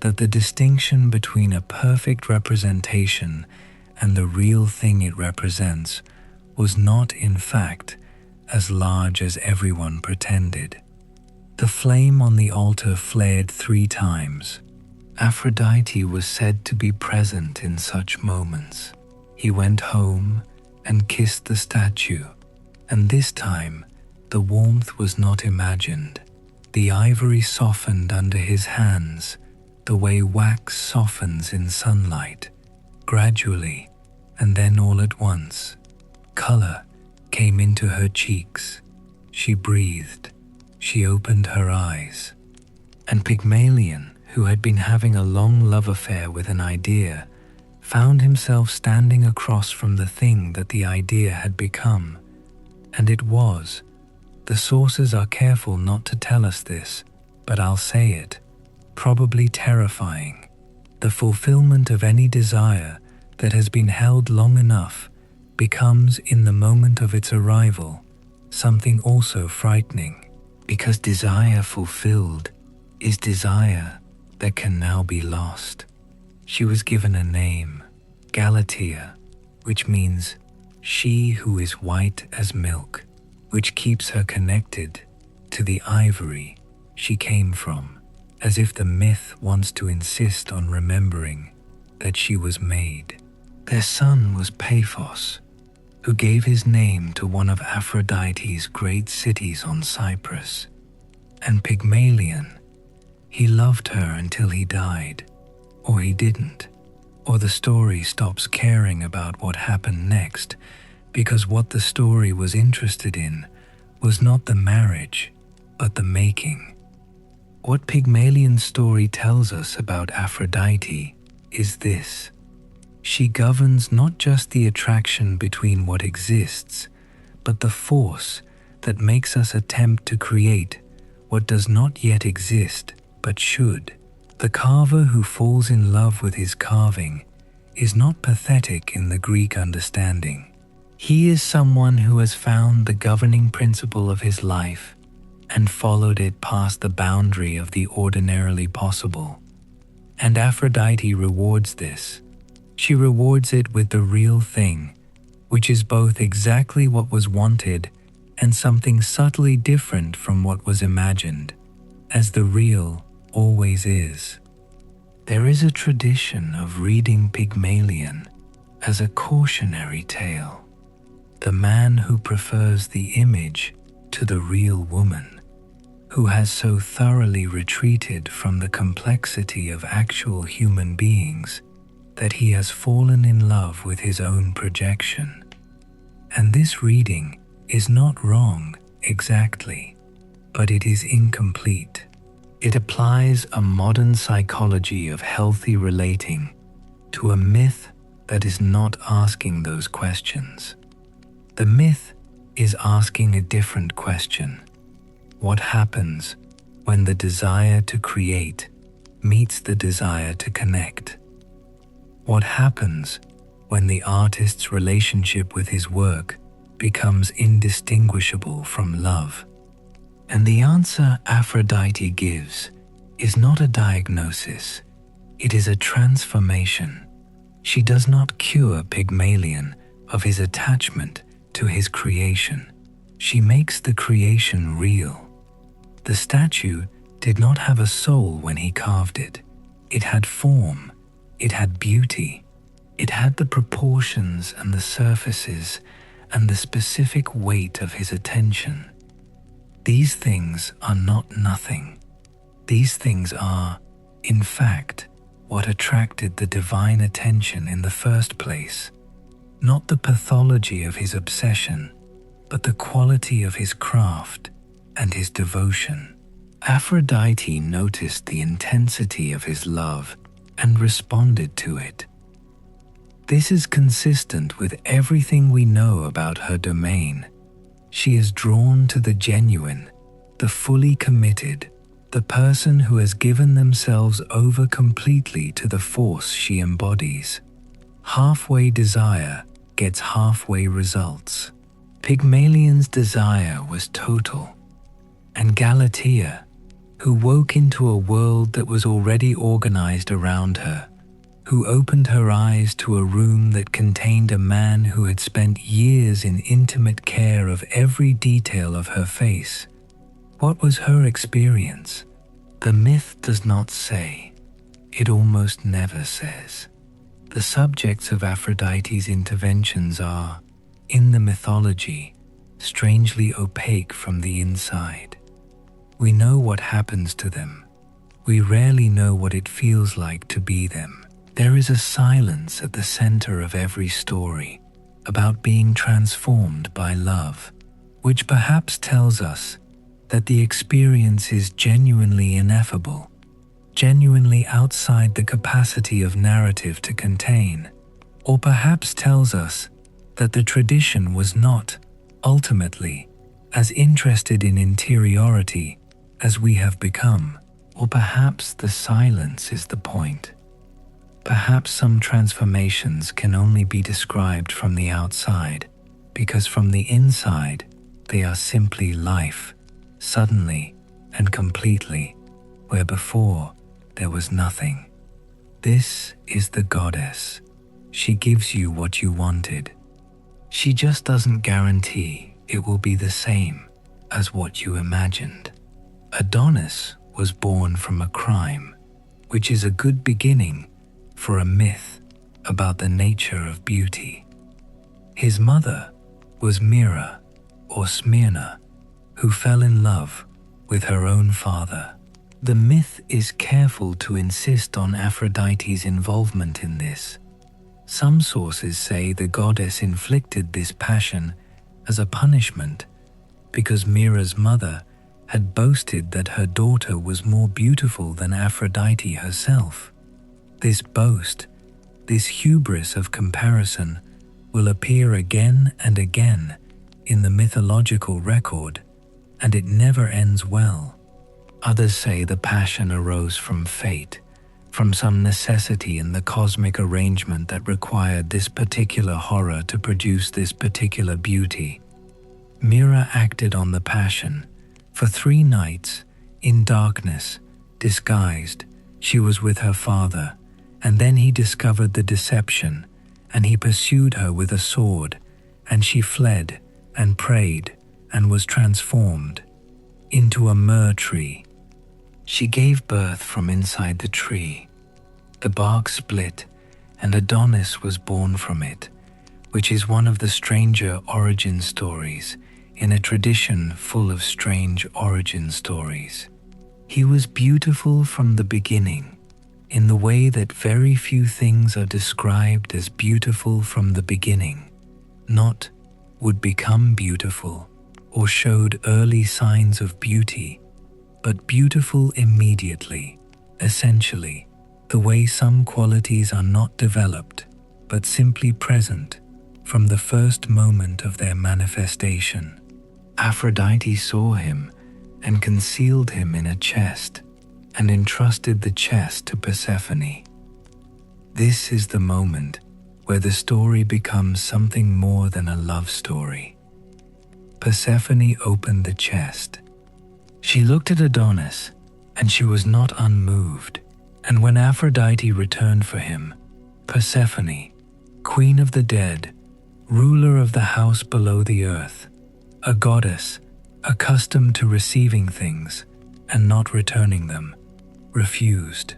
that the distinction between a perfect representation and the real thing it represents was not, in fact, as large as everyone pretended? The flame on the altar flared 3 times. Aphrodite was said to be present in such moments. He went home and kissed the statue, and this time the warmth was not imagined. The ivory softened under his hands, the way wax softens in sunlight, gradually, and then all at once. Color came into her cheeks. She breathed. She opened her eyes. And Pygmalion, who had been having a long love affair with an idea, found himself standing across from the thing that the idea had become. And it was. The sources are careful not to tell us this, but I'll say it. Probably terrifying. The fulfillment of any desire that has been held long enough becomes, in the moment of its arrival, something also frightening, because desire fulfilled is desire that can now be lost. She was given a name, Galatea, which means she who is white as milk, which keeps her connected to the ivory she came from, as if the myth wants to insist on remembering that she was made. Their son was Paphos, who gave his name to one of Aphrodite's great cities on Cyprus. And Pygmalion, he loved her until he died, or he didn't, or the story stops caring about what happened next, because what the story was interested in was not the marriage, but the making. What Pygmalion's story tells us about Aphrodite is this: she governs not just the attraction between what exists, but the force that makes us attempt to create what does not yet exist, but should. The carver who falls in love with his carving is not pathetic in the Greek understanding. He is someone who has found the governing principle of his life and followed it past the boundary of the ordinarily possible. And Aphrodite rewards this. She rewards it with the real thing, which is both exactly what was wanted and something subtly different from what was imagined, as the real always is. There is a tradition of reading Pygmalion as a cautionary tale. The man who prefers the image to the real woman, who has so thoroughly retreated from the complexity of actual human beings that he has fallen in love with his own projection. And this reading is not wrong exactly, but it is incomplete. It applies a modern psychology of healthy relating to a myth that is not asking those questions. The myth is asking a different question. What happens when the desire to create meets the desire to connect? What happens when the artist's relationship with his work becomes indistinguishable from love? And the answer Aphrodite gives is not a diagnosis, it is a transformation. She does not cure Pygmalion of his attachment to his creation. She makes the creation real. The statue did not have a soul when he carved it. It had form, it had beauty, it had the proportions and the surfaces and the specific weight of his attention. These things are not nothing. These things are, in fact, what attracted the divine attention in the first place. Not the pathology of his obsession, but the quality of his craft and his devotion. Aphrodite noticed the intensity of his love and responded to it. This is consistent with everything we know about her domain. She is drawn to the genuine, the fully committed, the person who has given themselves over completely to the force she embodies. Halfway desire gets halfway results. Pygmalion's desire was total, and Galatea, who woke into a world that was already organized around her, who opened her eyes to a room that contained a man who had spent years in intimate care of every detail of her face. What was her experience? The myth does not say. It almost never says. The subjects of Aphrodite's interventions are, in the mythology, strangely opaque from the inside. We know what happens to them. We rarely know what it feels like to be them. There is a silence at the center of every story about being transformed by love, which perhaps tells us that the experience is genuinely ineffable, genuinely outside the capacity of narrative to contain, or perhaps tells us that the tradition was not, ultimately, as interested in interiority as we have become, or perhaps the silence is the point. Perhaps some transformations can only be described from the outside, because from the inside they are simply life, suddenly and completely, where before there was nothing. This is the goddess. She gives you what you wanted. She just doesn't guarantee it will be the same as what you imagined. Adonis was born from a crime, which is a good beginning for a myth about the nature of beauty. His mother was Mira, or Smyrna, who fell in love with her own father. The myth is careful to insist on Aphrodite's involvement in this. Some sources say the goddess inflicted this passion as a punishment because Mira's mother had boasted that her daughter was more beautiful than Aphrodite herself. This boast, this hubris of comparison, will appear again and again in the mythological record, and it never ends well. Others say the passion arose from fate, from some necessity in the cosmic arrangement that required this particular horror to produce this particular beauty. Mira acted on the passion. For 3 nights, in darkness, disguised, she was with her father, and then he discovered the deception, and he pursued her with a sword, and she fled, and prayed, and was transformed into a myrrh tree. She gave birth from inside the tree. The bark split, and Adonis was born from it, which is one of the stranger origin stories in a tradition full of strange origin stories. He was beautiful from the beginning, in the way that very few things are described as beautiful from the beginning, not would become beautiful or showed early signs of beauty, but beautiful immediately, essentially, the way some qualities are not developed, but simply present from the first moment of their manifestation. Aphrodite saw him and concealed him in a chest, and entrusted the chest to Persephone. This is the moment where the story becomes something more than a love story. Persephone opened the chest. She looked at Adonis, and she was not unmoved. And when Aphrodite returned for him, Persephone, queen of the dead, ruler of the house below the earth, a goddess accustomed to receiving things and not returning them, refused.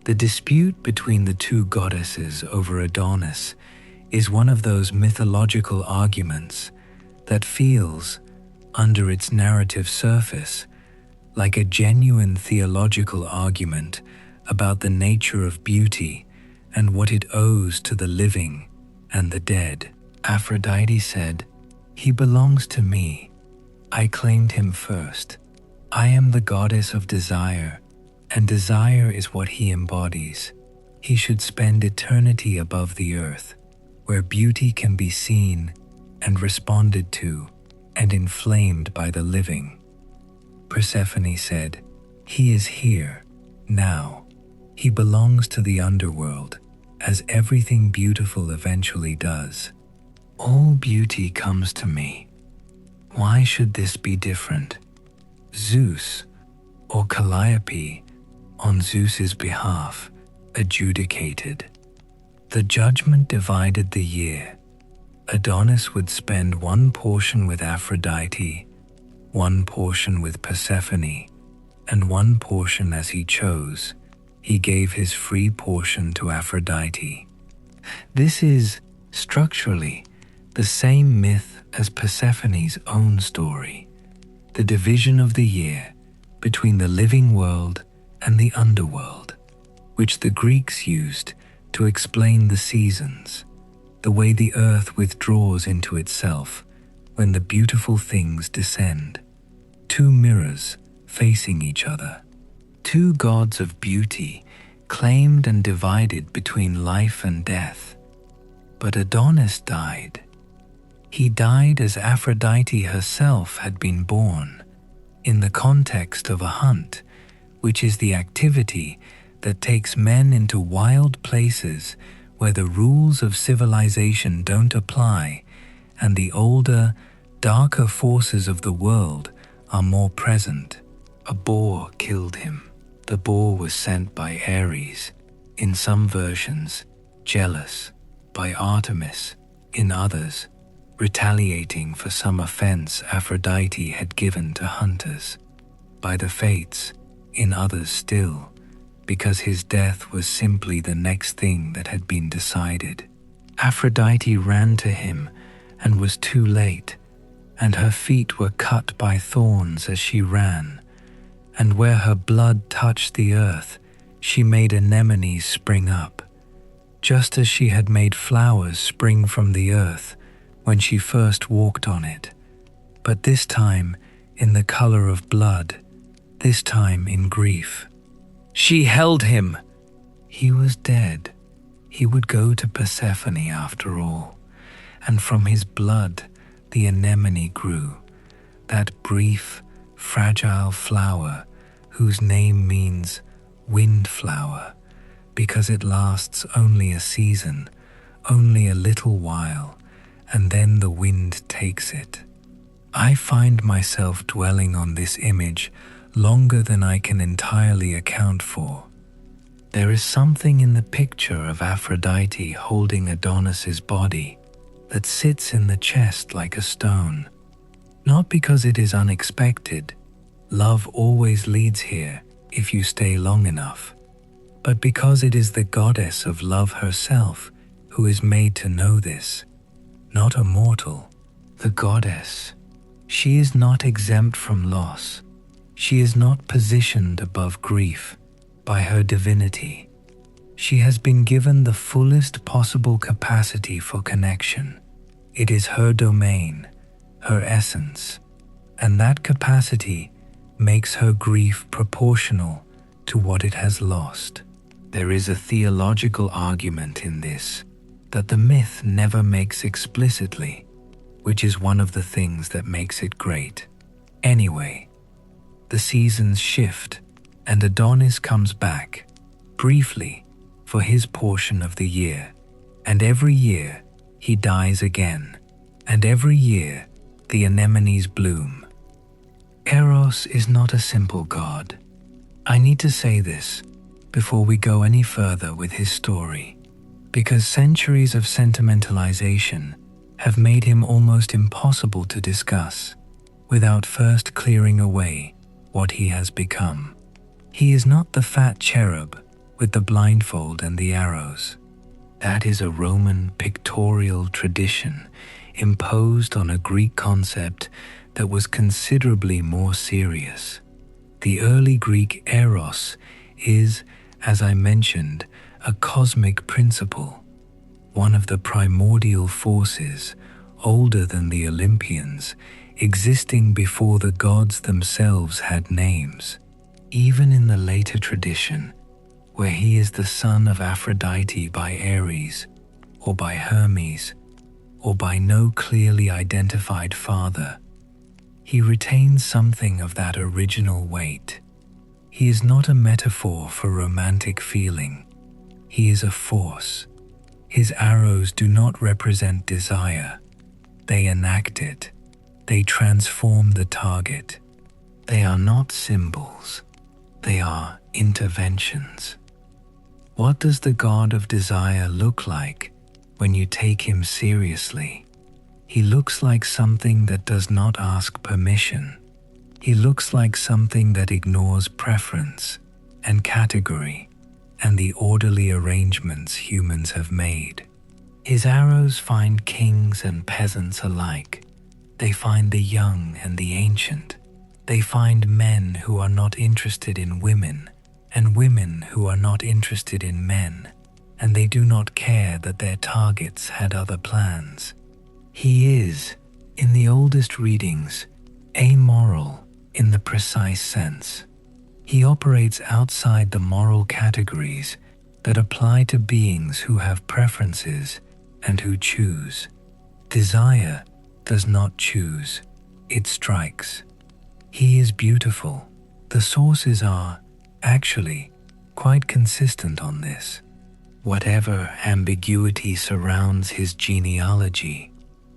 The dispute between the two goddesses over Adonis is one of those mythological arguments that feels, under its narrative surface, like a genuine theological argument about the nature of beauty and what it owes to the living and the dead. Aphrodite said, "He belongs to me. I claimed him first. I am the goddess of desire, and desire is what he embodies. He should spend eternity above the earth, where beauty can be seen and responded to and inflamed by the living." Persephone said, "He is here, now. He belongs to the underworld, as everything beautiful eventually does. All beauty comes to me. Why should this be different? Zeus, or Calliope, on Zeus's behalf, adjudicated. The judgment divided the year. Adonis would spend one portion with Aphrodite, one portion with Persephone, and one portion as he chose. He gave his free portion to Aphrodite. This is, structurally, the same myth as Persephone's own story, the division of the year between the living world and the underworld, which the Greeks used to explain the seasons, the way the earth withdraws into itself when the beautiful things descend. Two mirrors facing each other. Two gods of beauty claimed and divided between life and death. But Adonis died. He died as Aphrodite herself had been born, in the context of a hunt, which is the activity that takes men into wild places where the rules of civilization don't apply and the older, darker forces of the world are more present. A boar killed him. The boar was sent by Ares, in some versions, jealous, by Artemis, in others, retaliating for some offense Aphrodite had given to hunters, by the fates, in others still, because his death was simply the next thing that had been decided. Aphrodite ran to him and was too late, and her feet were cut by thorns as she ran, and where her blood touched the earth, she made anemones spring up, just as she had made flowers spring from the earth when she first walked on it, but this time in the color of blood, this time in grief. She held him. He was dead. He would go to Persephone after all, and from his blood the anemone grew, that brief, fragile flower whose name means wind flower, because it lasts only a season, only a little while, and then the wind takes it. I find myself dwelling on this image longer than I can entirely account for. There is something in the picture of Aphrodite holding Adonis's body that sits in the chest like a stone, not because it is unexpected. Love always leads here if you stay long enough, but because it is the goddess of love herself who is made to know this, not a mortal. The goddess, she is not exempt from loss. She is not positioned above grief by her divinity. She has been given the fullest possible capacity for connection. It is her domain, her essence, and that capacity makes her grief proportional to what it has lost. There is a theological argument in this that the myth never makes explicitly, which is one of the things that makes it great. Anyway, the seasons shift and Adonis comes back, briefly, for his portion of the year, and every year he dies again, and every year the anemones bloom. Eros is not a simple god. I need to say this before we go any further with his story, because centuries of sentimentalization have made him almost impossible to discuss without first clearing away what he has become. He is not the fat cherub with the blindfold and the arrows. That is a Roman pictorial tradition imposed on a Greek concept that was considerably more serious. The early Greek Eros is, as I mentioned, a cosmic principle, one of the primordial forces, older than the Olympians, existing before the gods themselves had names. Even in the later tradition, where he is the son of Aphrodite by Ares, or by Hermes, or by no clearly identified father, he retains something of that original weight. He is not a metaphor for romantic feeling. He is a force. His arrows do not represent desire. They enact it. They transform the target. They are not symbols. They are interventions. What does the god of desire look like when you take him seriously? He looks like something that does not ask permission. He looks like something that ignores preference and category and the orderly arrangements humans have made. His arrows find kings and peasants alike. They find the young and the ancient. They find men who are not interested in women and women who are not interested in men, and they do not care that their targets had other plans. He is, in the oldest readings, amoral in the precise sense. He operates outside the moral categories that apply to beings who have preferences and who choose. Desire does not choose, it strikes. He is beautiful. The sources are, actually, quite consistent on this. Whatever ambiguity surrounds his genealogy,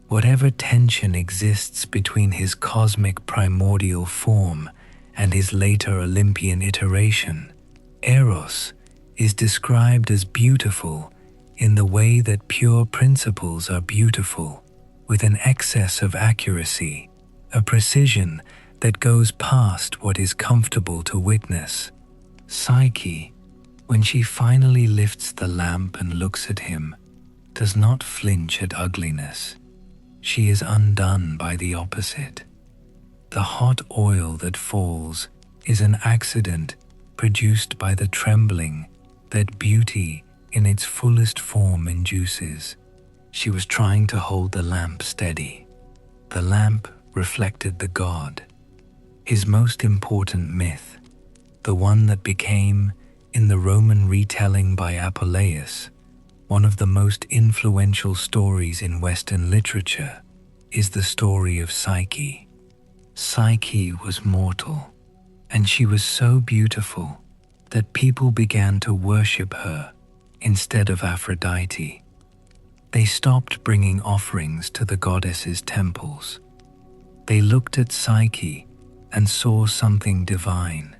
whatever tension exists between his cosmic primordial form and his later Olympian iteration, Eros is described as beautiful in the way that pure principles are beautiful, with an excess of accuracy, a precision that goes past what is comfortable to witness. Psyche, when she finally lifts the lamp and looks at him, does not flinch at ugliness. She is undone by the opposite. The hot oil that falls is an accident produced by the trembling that beauty in its fullest form induces. She was trying to hold the lamp steady. The lamp reflected the god, his most important myth, the one that became, in the Roman retelling by Apuleius, one of the most influential stories in Western literature, is the story of Psyche. Psyche was mortal, and she was so beautiful that people began to worship her instead of Aphrodite. They stopped bringing offerings to the goddess's temples. They looked at Psyche and saw something divine,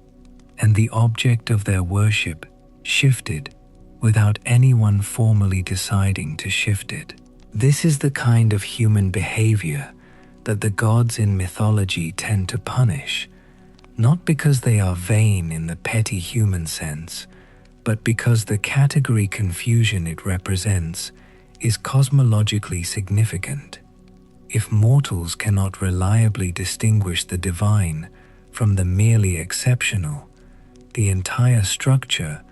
and the object of their worship shifted without anyone formally deciding to shift it. This is the kind of human behavior that the gods in mythology tend to punish, not because they are vain in the petty human sense, but because the category confusion it represents is cosmologically significant. If mortals cannot reliably distinguish the divine from the merely exceptional, the entire structure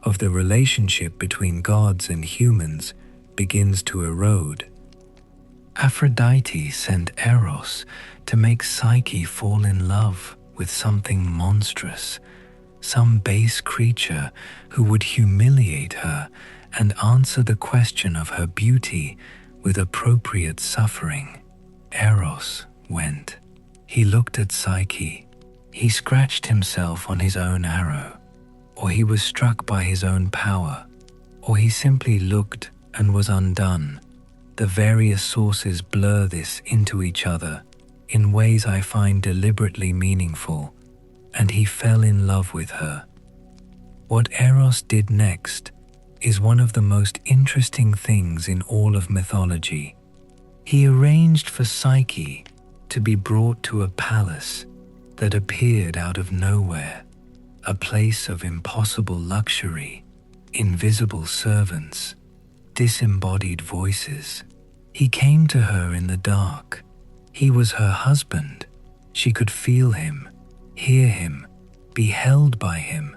of the relationship between gods and humans begins to erode. Aphrodite sent Eros to make Psyche fall in love with something monstrous, some base creature who would humiliate her and answer the question of her beauty with appropriate suffering. Eros went. He looked at Psyche. He scratched himself on his own arrow, or he was struck by his own power, or he simply looked and was undone. The various sources blur this into each other in ways I find deliberately meaningful, and he fell in love with her. What Eros did next is one of the most interesting things in all of mythology. He arranged for Psyche to be brought to a palace that appeared out of nowhere, a place of impossible luxury, invisible servants, disembodied voices. He came to her in the dark. He was her husband. She could feel him, hear him, be held by him,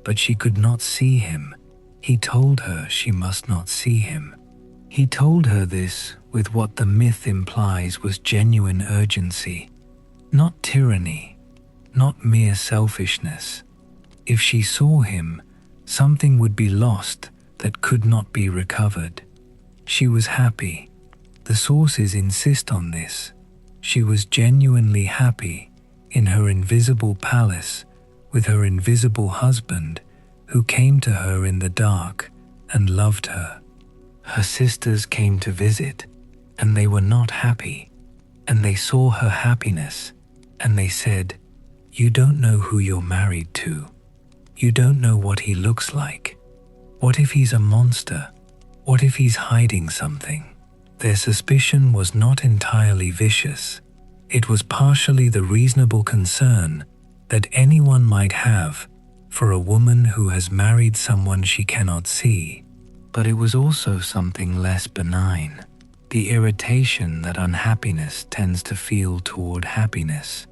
but she could not see him. He told her she must not see him. He told her this with what the myth implies was genuine urgency, not tyranny, not mere selfishness. If she saw him, something would be lost that could not be recovered. She was happy. The sources insist on this. She was genuinely happy in her invisible palace with her invisible husband who came to her in the dark and loved her. Her sisters came to visit, and they were not happy, and they saw her happiness, and they said, "You don't know who you're married to. You don't know what he looks like. What if he's a monster? What if he's hiding something?" Their suspicion was not entirely vicious. It was partially the reasonable concern that anyone might have for a woman who has married someone she cannot see. But it was also something less benign, the irritation that unhappiness tends to feel toward happiness,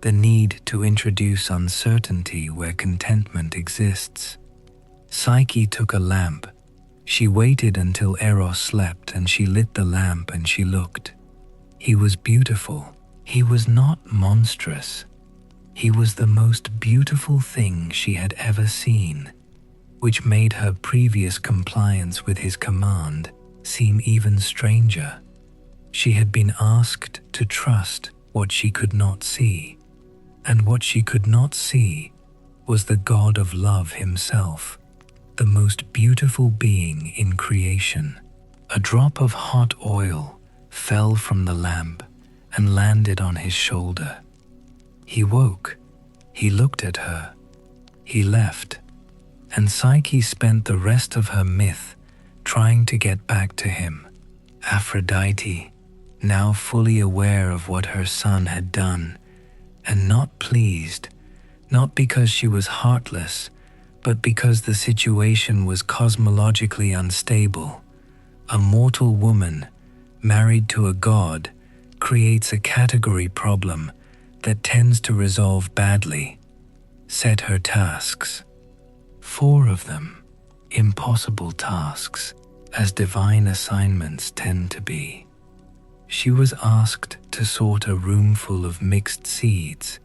the need to introduce uncertainty where contentment exists. Psyche took a lamp. She waited until Eros slept, and she lit the lamp and she looked. He was beautiful. He was not monstrous. He was the most beautiful thing she had ever seen, which made her previous compliance with his command seem even stranger. She had been asked to trust what she could not see, and what she could not see was the God of love himself, the most beautiful being in creation. A drop of hot oil fell from the lamp and landed on his shoulder. He woke, he looked at her, he left, and Psyche spent the rest of her myth trying to get back to him. Aphrodite, now fully aware of what her son had done, and not pleased, not because she was heartless, but because the situation was cosmologically unstable. A mortal woman, married to a god, creates a category problem that tends to resolve badly. Set her tasks. 4 of them, impossible tasks, as divine assignments tend to be. She was asked to sort a room full of mixed seeds,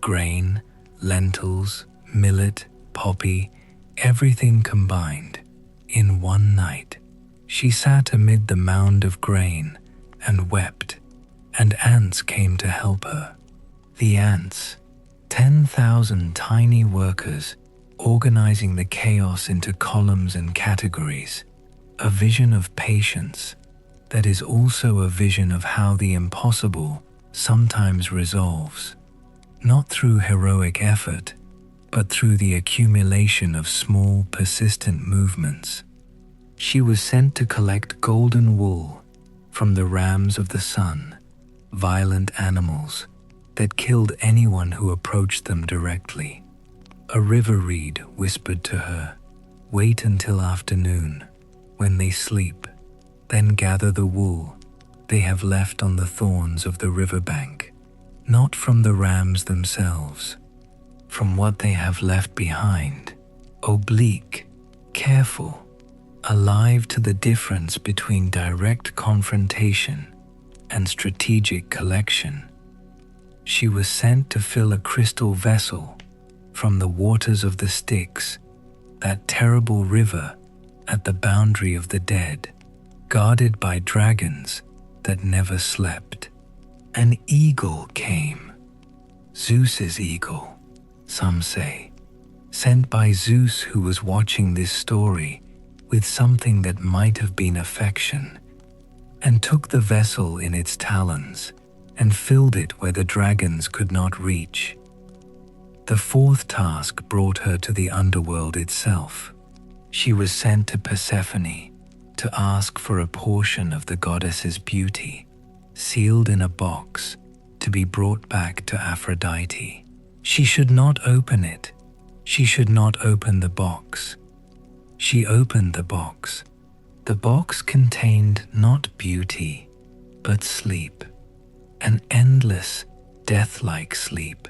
grain, lentils, millet, poppy, everything combined, in one night. She sat amid the mound of grain and wept, and ants came to help her. The ants, 10,000 tiny workers, organizing the chaos into columns and categories, a vision of patience that is also a vision of how the impossible sometimes resolves, not through heroic effort, but through the accumulation of small, persistent movements. She was sent to collect golden wool from the rams of the sun, violent animals that killed anyone who approached them directly. A river reed whispered to her, "Wait until afternoon, when they sleep, then gather the wool they have left on the thorns of the riverbank, not from the rams themselves, from what they have left behind, oblique, careful, alive to the difference between direct confrontation and strategic collection." She was sent to fill a crystal vessel from the waters of the Styx, that terrible river at the boundary of the dead, guarded by dragons that never slept. An eagle came, Zeus's eagle, some say, sent by Zeus, who was watching this story with something that might have been affection, and took the vessel in its talons and filled it where the dragons could not reach. The 4th task brought her to the underworld itself. She was sent to Persephone to ask for a portion of the goddess's beauty, sealed in a box, to be brought back to Aphrodite. She should not open it. She should not open the box. She opened the box. The box contained not beauty, but sleep. An endless, death-like sleep.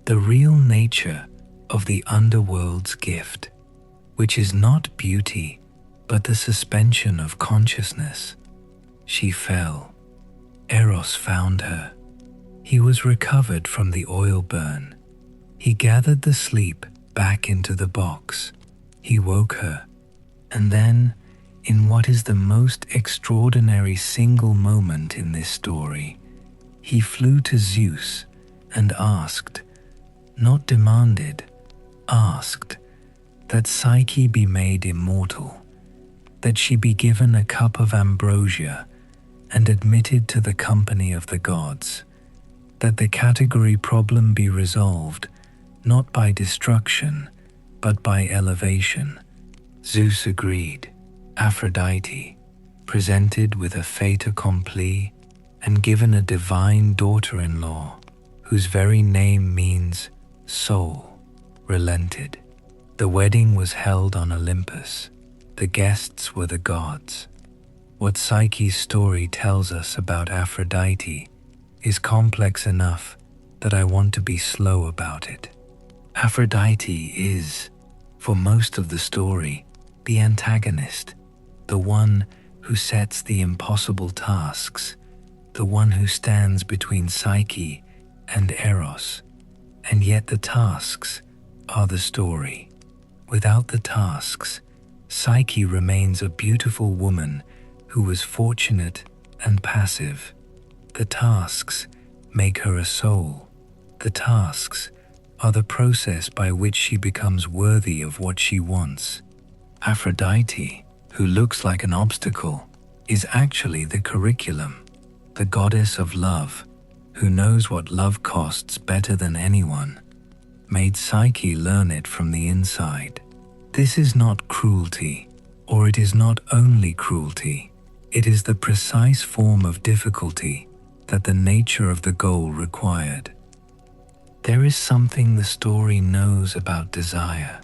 The real nature of the underworld's gift, which is not beauty, but the suspension of consciousness. She fell. Eros found her. He was recovered from the oil burn. He gathered the sleep back into the box. He woke her, and then, in what is the most extraordinary single moment in this story, he flew to Zeus and asked, not demanded, asked, that Psyche be made immortal, that she be given a cup of ambrosia and admitted to the company of the gods, that the category problem be resolved not by destruction, but by elevation. Zeus agreed. Aphrodite, presented with a fait accompli and given a divine daughter-in-law, whose very name means soul, relented. The wedding was held on Olympus. The guests were the gods. What Psyche's story tells us about Aphrodite is complex enough that I want to be slow about it. Aphrodite is, for most of the story, the antagonist, the one who sets the impossible tasks, the one who stands between Psyche and Eros, and yet the tasks are the story. Without the tasks, Psyche remains a beautiful woman who was fortunate and passive. The tasks make her a soul. The tasks are the process by which she becomes worthy of what she wants. Aphrodite, who looks like an obstacle, is actually the curriculum, the goddess of love, who knows what love costs better than anyone, made Psyche learn it from the inside. This is not cruelty, or it is not only cruelty. It is the precise form of difficulty that the nature of the goal required. There is something the story knows about desire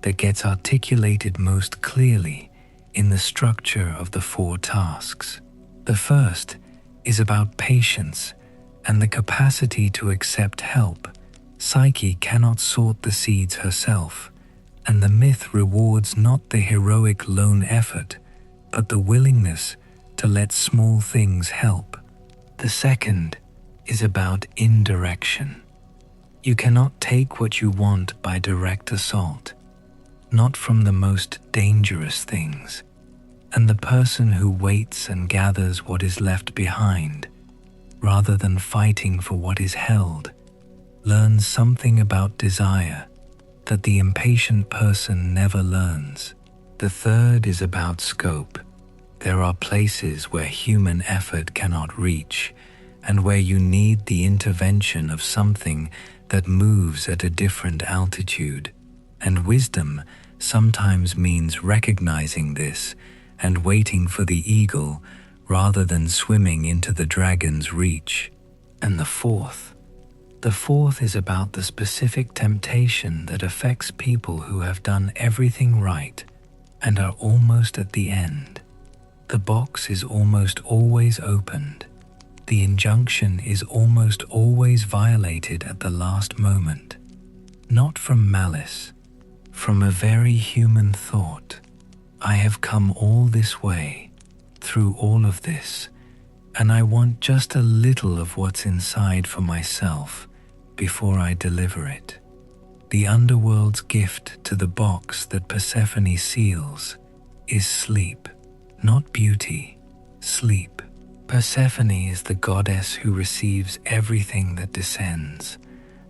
that gets articulated most clearly in the structure of the 4 tasks. The first is about patience and the capacity to accept help. Psyche cannot sort the seeds herself, and the myth rewards not the heroic lone effort, but the willingness to let small things help. The second is about indirection. You cannot take what you want by direct assault, not from the most dangerous things, and the person who waits and gathers what is left behind, rather than fighting for what is held, learns something about desire that the impatient person never learns. The third is about scope. There are places where human effort cannot reach, and where you need the intervention of something that moves at a different altitude, and wisdom sometimes means recognizing this and waiting for the eagle rather than swimming into the dragon's reach. And the fourth is about the specific temptation that affects people who have done everything right and are almost at the end. The box is almost always opened. The injunction is almost always violated at the last moment, not from malice, from a very human thought. I have come all this way, through all of this, and I want just a little of what's inside for myself before I deliver it. The underworld's gift to the box that Persephone seals is sleep, not beauty, sleep. Persephone is the goddess who receives everything that descends,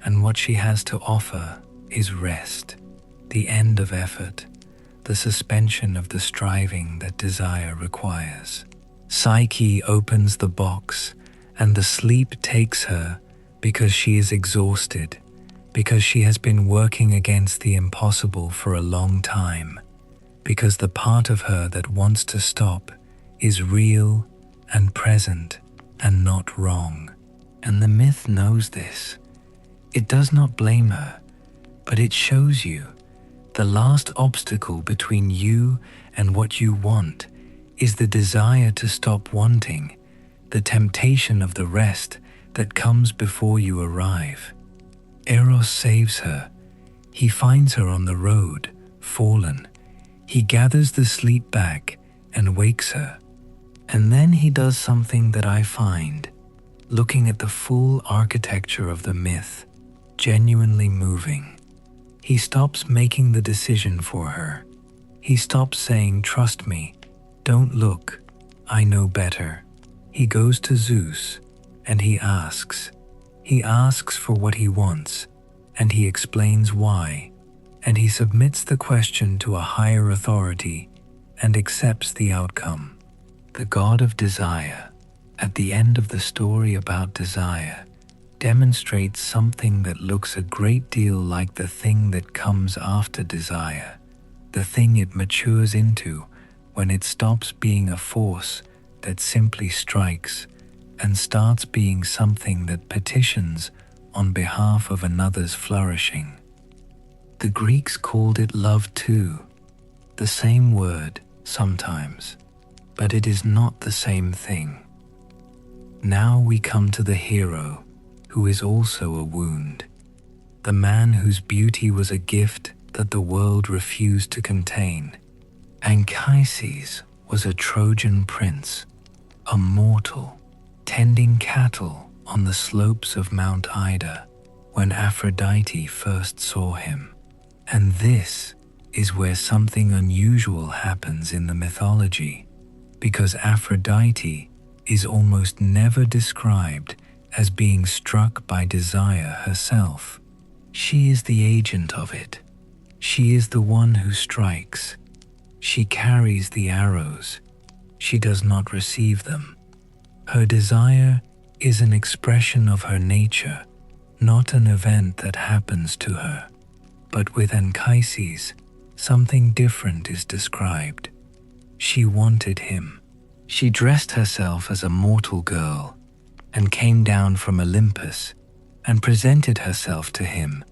and what she has to offer is rest, the end of effort, the suspension of the striving that desire requires. Psyche opens the box, and the sleep takes her because she is exhausted, because she has been working against the impossible for a long time, because the part of her that wants to stop is real and present and not wrong. And the myth knows this. It does not blame her, but it shows you the last obstacle between you and what you want is the desire to stop wanting, the temptation of the rest that comes before you arrive. Eros saves her. He finds her on the road, fallen. He gathers the sleep back and wakes her. And then he does something that I find, looking at the full architecture of the myth, genuinely moving. He stops making the decision for her. He stops saying, "Trust me, don't look, I know better." He goes to Zeus and he asks. He asks for what he wants, and he explains why, and he submits the question to a higher authority and accepts the outcome. The god of desire, at the end of the story about desire, demonstrates something that looks a great deal like the thing that comes after desire, the thing it matures into when it stops being a force that simply strikes and starts being something that petitions on behalf of another's flourishing. The Greeks called it love too, the same word sometimes, but it is not the same thing. Now we come to the hero, who is also a wound, the man whose beauty was a gift that the world refused to contain. Anchises was a Trojan prince, a mortal, tending cattle on the slopes of Mount Ida when Aphrodite first saw him. And this is where something unusual happens in the mythology, because Aphrodite is almost never described as being struck by desire herself. She is the agent of it. She is the one who strikes. She carries the arrows. She does not receive them. Her desire is an expression of her nature, not an event that happens to her. But with Anchises, something different is described. She wanted him. She dressed herself as a mortal girl and came down from Olympus and presented herself to him,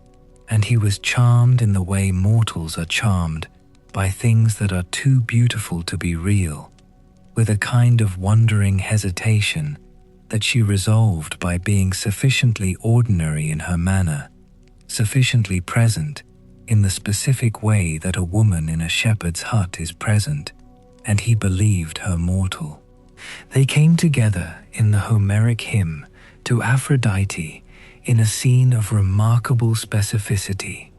and he was charmed in the way mortals are charmed by things that are too beautiful to be real, with a kind of wondering hesitation that she resolved by being sufficiently ordinary in her manner, sufficiently present in the specific way that a woman in a shepherd's hut is present, and he believed her mortal. They came together in the Homeric hymn to Aphrodite in a scene of remarkable specificity.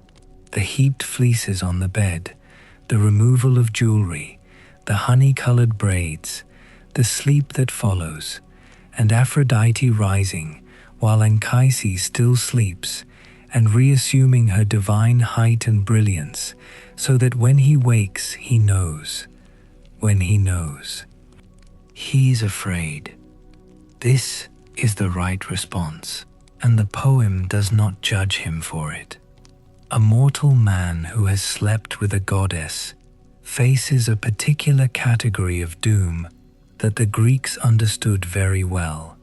The heaped fleeces on the bed, the removal of jewelry, the honey-colored braids, the sleep that follows, and Aphrodite rising while Anchises still sleeps and reassuming her divine height and brilliance, so that when he wakes, he knows. When he knows, he's afraid. This is the right response, and the poem does not judge him for it. A mortal man who has slept with a goddess faces a particular category of doom that the Greeks understood very well.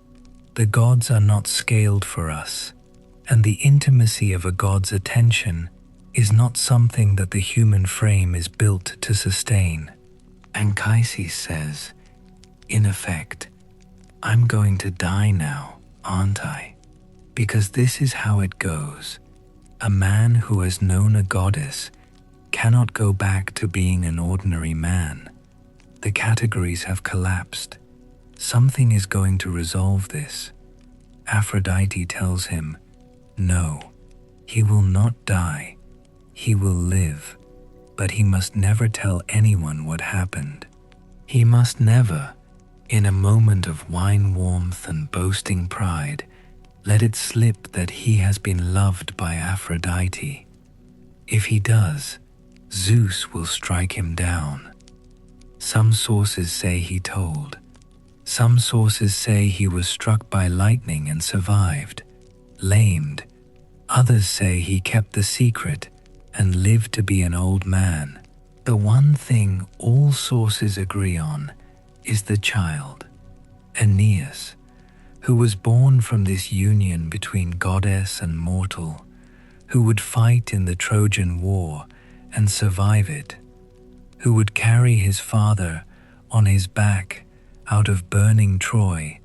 The gods are not scaled for us, and the intimacy of a god's attention is not something that the human frame is built to sustain. Anchises says, in effect, I'm going to die now, aren't I? Because this is how it goes. A man who has known a goddess cannot go back to being an ordinary man. The categories have collapsed. Something is going to resolve this. Aphrodite tells him, no, he will not die. He will live, but he must never tell anyone what happened. He must never, in a moment of wine warmth and boasting pride, let it slip that he has been loved by Aphrodite. If he does, Zeus will strike him down. Some sources say he told. Some sources say he was struck by lightning and survived, lamed. Others say he kept the secret and lived to be an old man. The one thing all sources agree on is the child, Aeneas, who was born from this union between goddess and mortal, who would fight in the Trojan War and survive it, who would carry his father on his back out of burning Troy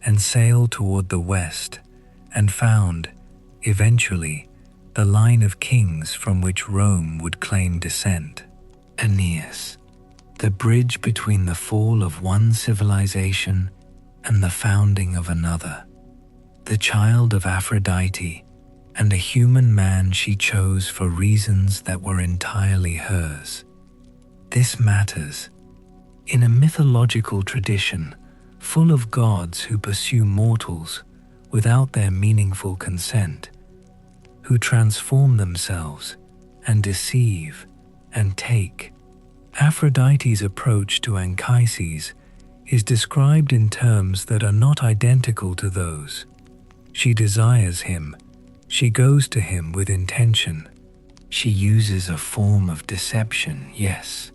and sail toward the west, and found, eventually, the line of kings from which Rome would claim descent. Aeneas, the bridge between the fall of one civilization and the founding of another, the child of Aphrodite and a human man she chose for reasons that were entirely hers. This matters. In a mythological tradition full of gods who pursue mortals without their meaningful consent, who transform themselves and deceive and take, Aphrodite's approach to Anchises is described in terms that are not identical to those. She desires him. She goes to him with intention. She uses a form of deception, yes.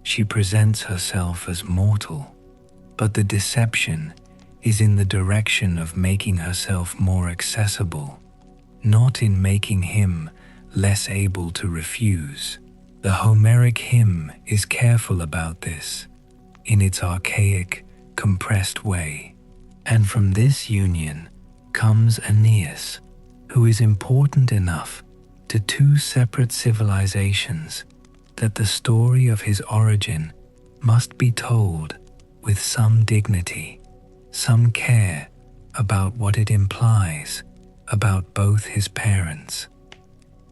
She presents herself as mortal, but the deception is in the direction of making herself more accessible, not in making him less able to refuse. The Homeric hymn is careful about this, in its archaic, compressed way. And from this union comes Aeneas, who is important enough to two separate civilizations that the story of his origin must be told with some dignity, some care about what it implies about both his parents.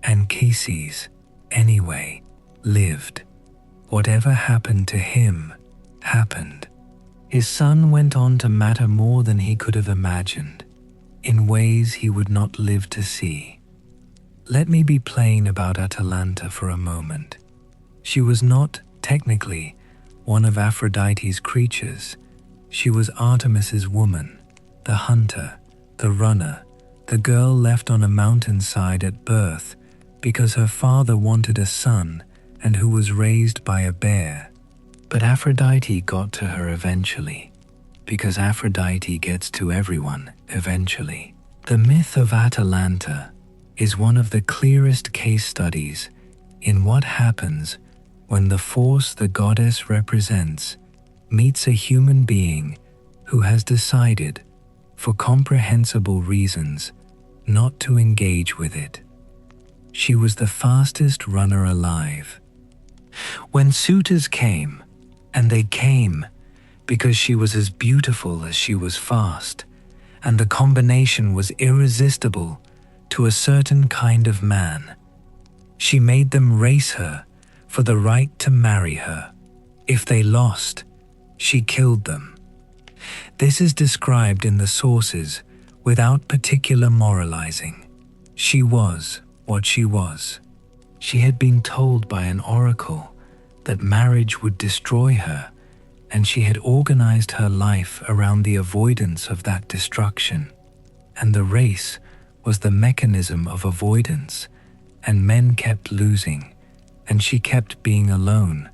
Anchises, anyway, lived. Whatever happened to him, happened. His son went on to matter more than he could have imagined, in ways he would not live to see. Let me be plain about Atalanta for a moment. She was not, technically, one of Aphrodite's creatures. She was Artemis's woman, the hunter, the runner, the girl left on a mountainside at birth because her father wanted a son and who was raised by a bear. But Aphrodite got to her eventually, because Aphrodite gets to everyone eventually. The myth of Atalanta is one of the clearest case studies in what happens when the force the goddess represents meets a human being who has decided, for comprehensible reasons, not to engage with it. She was the fastest runner alive. When suitors came, and they came because she was as beautiful as she was fast, and the combination was irresistible to a certain kind of man, she made them race her for the right to marry her. If they lost, she killed them. This is described in the sources without particular moralizing. She was what she was. She had been told by an oracle that marriage would destroy her, and she had organized her life around the avoidance of that destruction. And the race was the mechanism of avoidance, and men kept losing, and she kept being alone,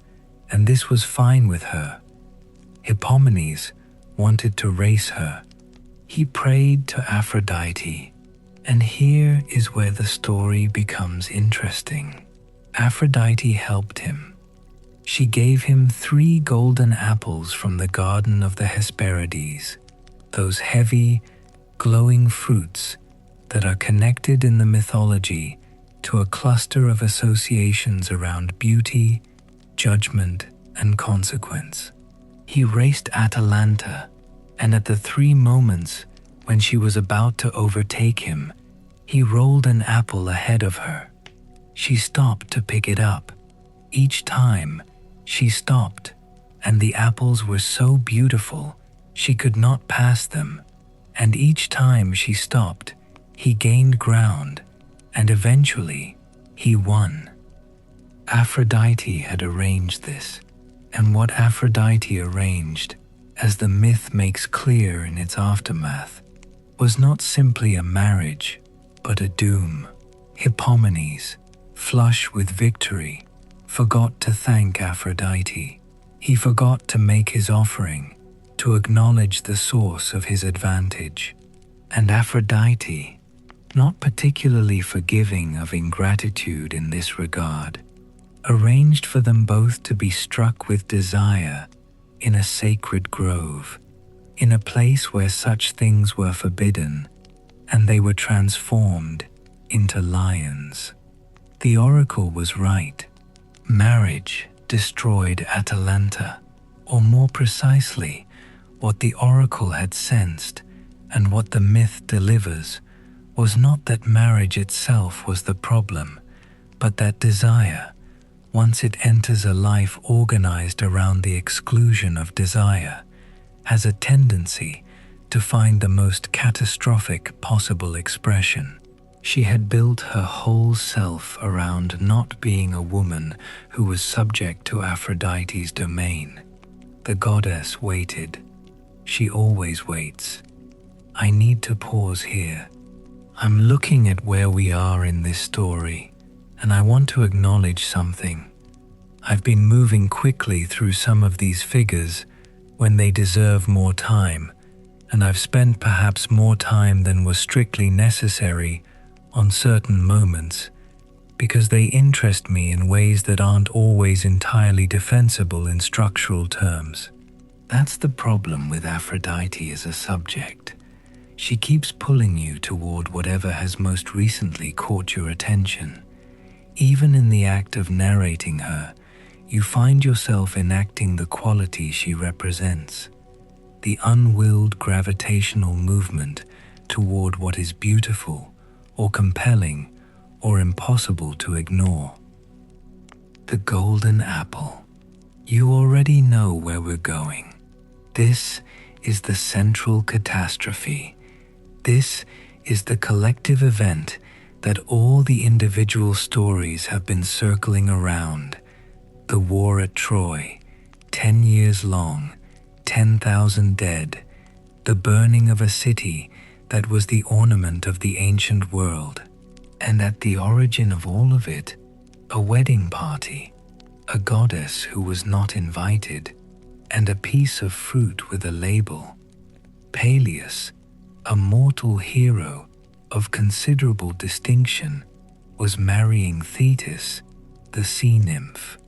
and this was fine with her. Hippomenes wanted to race her. He prayed to Aphrodite, and here is where the story becomes interesting. Aphrodite helped him. She gave him 3 golden apples from the garden of the Hesperides, those heavy, glowing fruits that are connected in the mythology to a cluster of associations around beauty, judgment, and consequence. He raced Atalanta, and at the 3 moments when she was about to overtake him, he rolled an apple ahead of her. She stopped to pick it up. Each time, she stopped, and the apples were so beautiful she could not pass them, and each time she stopped, he gained ground, and eventually, he won. Aphrodite had arranged this, and what Aphrodite arranged, as the myth makes clear in its aftermath, was not simply a marriage, but a doom. Hippomenes, flush with victory, forgot to thank Aphrodite. He forgot to make his offering, to acknowledge the source of his advantage. And Aphrodite, not particularly forgiving of ingratitude in this regard, arranged for them both to be struck with desire in a sacred grove, in a place where such things were forbidden, and they were transformed into lions. The oracle was right. Marriage destroyed Atalanta, or more precisely, what the oracle had sensed and what the myth delivers was not that marriage itself was the problem, but that desire, once it enters a life organized around the exclusion of desire, has a tendency to find the most catastrophic possible expression. She had built her whole self around not being a woman who was subject to Aphrodite's domain. The goddess waited. She always waits. I need to pause here. I'm looking at where we are in this story, and I want to acknowledge something. I've been moving quickly through some of these figures when they deserve more time, and I've spent perhaps more time than was strictly necessary on certain moments because they interest me in ways that aren't always entirely defensible in structural terms. That's the problem with Aphrodite as a subject. She keeps pulling you toward whatever has most recently caught your attention. Even in the act of narrating her, you find yourself enacting the quality she represents, the unwilled gravitational movement toward what is beautiful or compelling or impossible to ignore. The golden apple. You already know where we're going. This is the central catastrophe. This is the collective event that all the individual stories have been circling around. The war at Troy, 10 years long, 10,000 dead, the burning of a city that was the ornament of the ancient world, and at the origin of all of it, a wedding party, a goddess who was not invited, and a piece of fruit with a label. Peleus, a mortal hero of considerable distinction, was marrying Thetis, the sea nymph.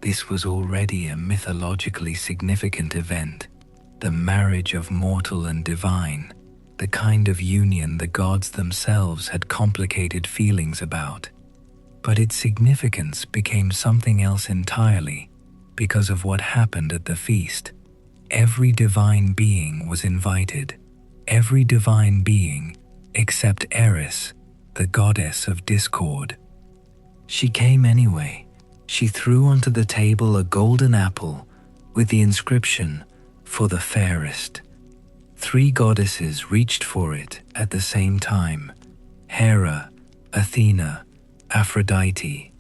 This was already a mythologically significant event, the marriage of mortal and divine, the kind of union the gods themselves had complicated feelings about. But its significance became something else entirely because of what happened at the feast. Every divine being was invited, every divine being except Eris, the goddess of discord. She came anyway. She threw onto the table a golden apple with the inscription, "For the fairest." 3 goddesses reached for it at the same time: Hera, Athena, Aphrodite.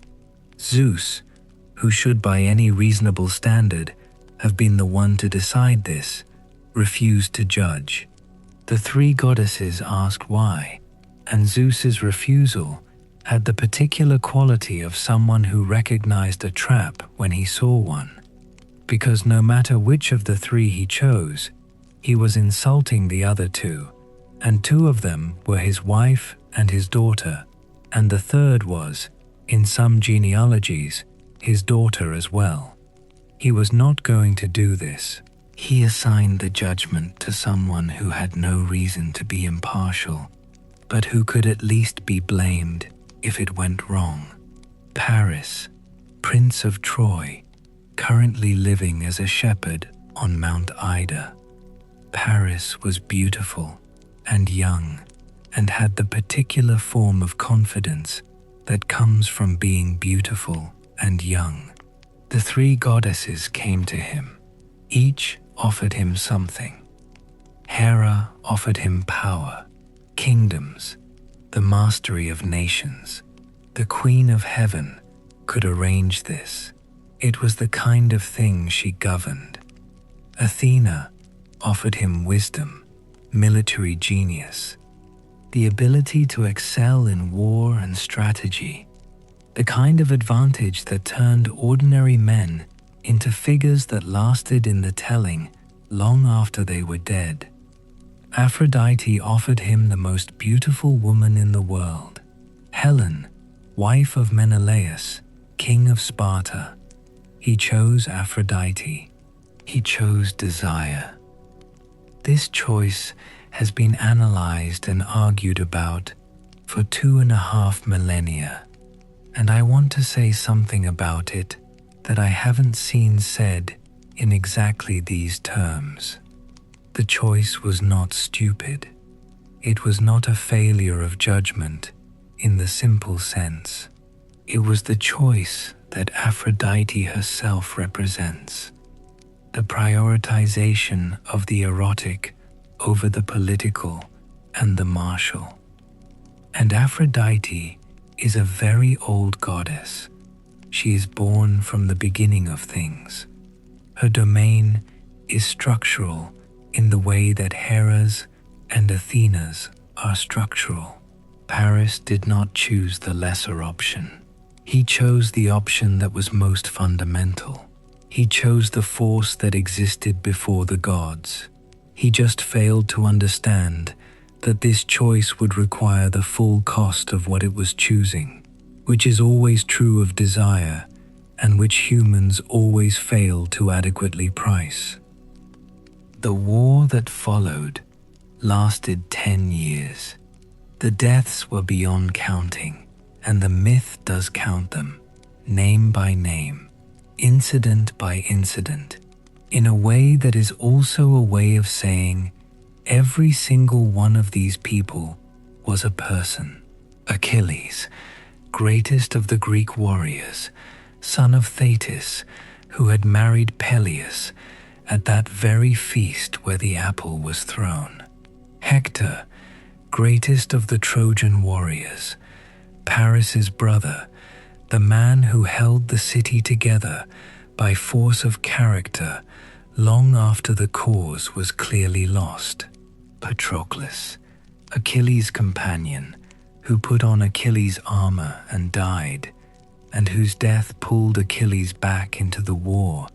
Zeus, who should by any reasonable standard have been the one to decide this, refused to judge. The 3 goddesses asked why, and Zeus's refusal had the particular quality of someone who recognized a trap when he saw one, because no matter which of the 3 he chose, he was insulting the other 2, and 2 of them were his wife and his daughter, and the third was, in some genealogies, his daughter as well. He was not going to do this. He assigned the judgment to someone who had no reason to be impartial, but who could at least be blamed if it went wrong. Paris, Prince of Troy, currently living as a shepherd on Mount Ida. Paris was beautiful and young and had the particular form of confidence that comes from being beautiful and young. The 3 goddesses came to him. Each offered him something. Hera offered him power, kingdoms, the mastery of nations. The Queen of Heaven could arrange this. It was the kind of thing she governed. Athena offered him wisdom, military genius, the ability to excel in war and strategy, the kind of advantage that turned ordinary men into figures that lasted in the telling long after they were dead. Aphrodite offered him the most beautiful woman in the world, Helen, wife of Menelaus, king of Sparta. He chose Aphrodite. He chose desire. This choice has been analyzed and argued about for 2.5 millennia, and I want to say something about it that I haven't seen said in exactly these terms. The choice was not stupid. It was not a failure of judgment in the simple sense. It was the choice that Aphrodite herself represents, the prioritization of the erotic over the political and the martial. And Aphrodite is a very old goddess. She is born from the beginning of things. Her domain is structural in the way that Hera's and Athena's are structural. Paris did not choose the lesser option. He chose the option that was most fundamental. He chose the force that existed before the gods. He just failed to understand that this choice would require the full cost of what it was choosing, which is always true of desire and which humans always fail to adequately price. The war that followed lasted 10 years. The deaths were beyond counting, and the myth does count them, name by name, incident by incident, in a way that is also a way of saying every single one of these people was a person. Achilles, greatest of the Greek warriors, son of Thetis, who had married Peleus at that very feast where the apple was thrown. Hector, greatest of the Trojan warriors, Paris's brother, the man who held the city together by force of character long after the cause was clearly lost. Patroclus, Achilles' companion, who put on Achilles' armor and died, and whose death pulled Achilles back into the war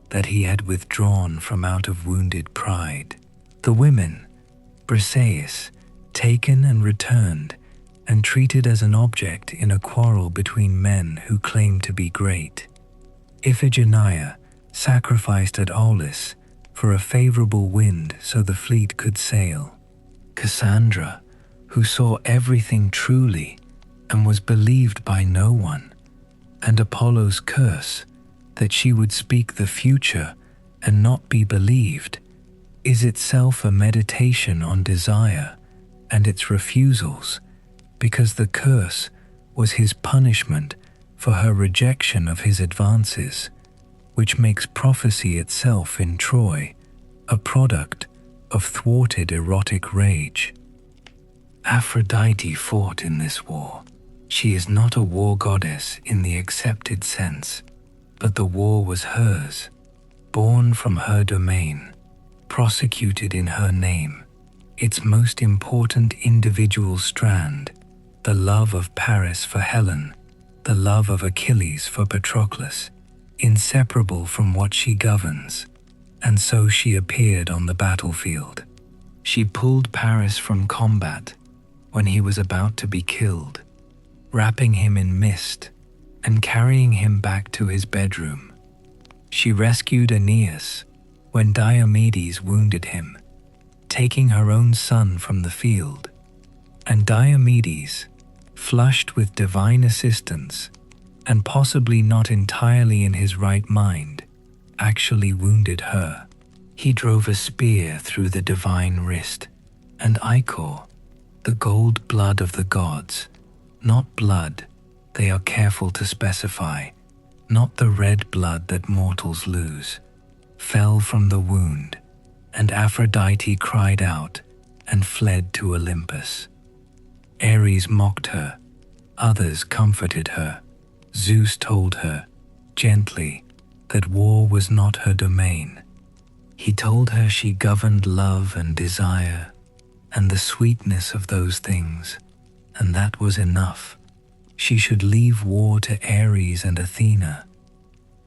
that he had withdrawn from out of wounded pride. The women, Briseis, taken and returned, and treated as an object in a quarrel between men who claimed to be great. Iphigenia, sacrificed at Aulis for a favorable wind so the fleet could sail. Cassandra, who saw everything truly and was believed by no one, and Apollo's curse that she would speak the future and not be believed, is itself a meditation on desire and its refusals, because the curse was his punishment for her rejection of his advances, which makes prophecy itself in Troy a product of thwarted erotic rage. Aphrodite fought in this war. She is not a war goddess in the accepted sense, but the war was hers, born from her domain, prosecuted in her name, its most important individual strand, the love of Paris for Helen, the love of Achilles for Patroclus, inseparable from what she governs, and so she appeared on the battlefield. She pulled Paris from combat when he was about to be killed, wrapping him in mist and carrying him back to his bedroom. She rescued Aeneas when Diomedes wounded him, taking her own son from the field, and Diomedes, flushed with divine assistance and possibly not entirely in his right mind, actually wounded her. He drove a spear through the divine wrist, and Ichor, the gold blood of the gods, not blood, they are careful to specify, not the red blood that mortals lose, fell from the wound, and Aphrodite cried out and fled to Olympus. Ares mocked her, others comforted her. Zeus told her, gently, that war was not her domain. He told her she governed love and desire and the sweetness of those things, and that was enough. She should leave war to Ares and Athena.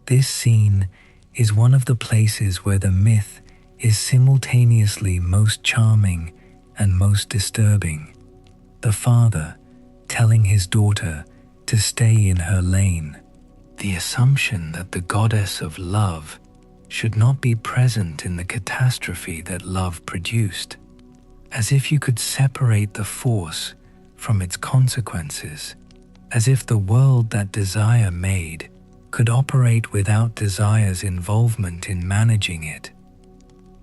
This scene is one of the places where the myth is simultaneously most charming and most disturbing. The father telling his daughter to stay in her lane. The assumption that the goddess of love should not be present in the catastrophe that love produced, as if you could separate the force from its consequences, as if the world that desire made could operate without desire's involvement in managing it.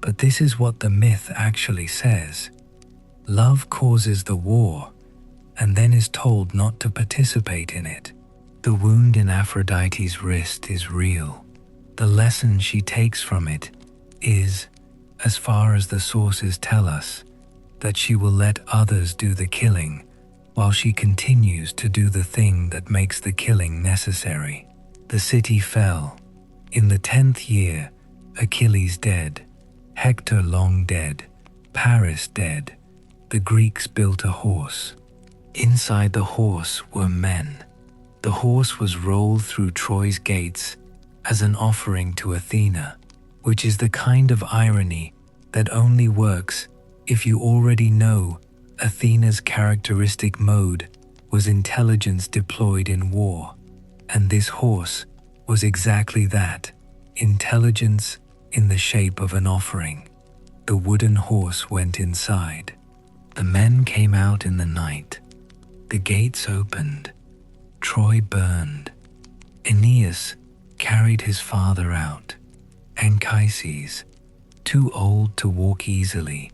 But this is what the myth actually says. Love causes the war, and then is told not to participate in it. The wound in Aphrodite's wrist is real. The lesson she takes from it is, as far as the sources tell us, that she will let others do the killing while she continues to do the thing that makes the killing necessary. The city fell. In the 10th year, Achilles dead. Hector long dead, Paris dead, the Greeks built a horse. Inside the horse were men. The horse was rolled through Troy's gates as an offering to Athena, which is the kind of irony that only works if you already know Athena's characteristic mode was intelligence deployed in war, and this horse was exactly that, intelligence in the shape of an offering. The wooden horse went inside. The men came out in the night. The gates opened. Troy burned. Aeneas carried his father out. Anchises, too old to walk easily,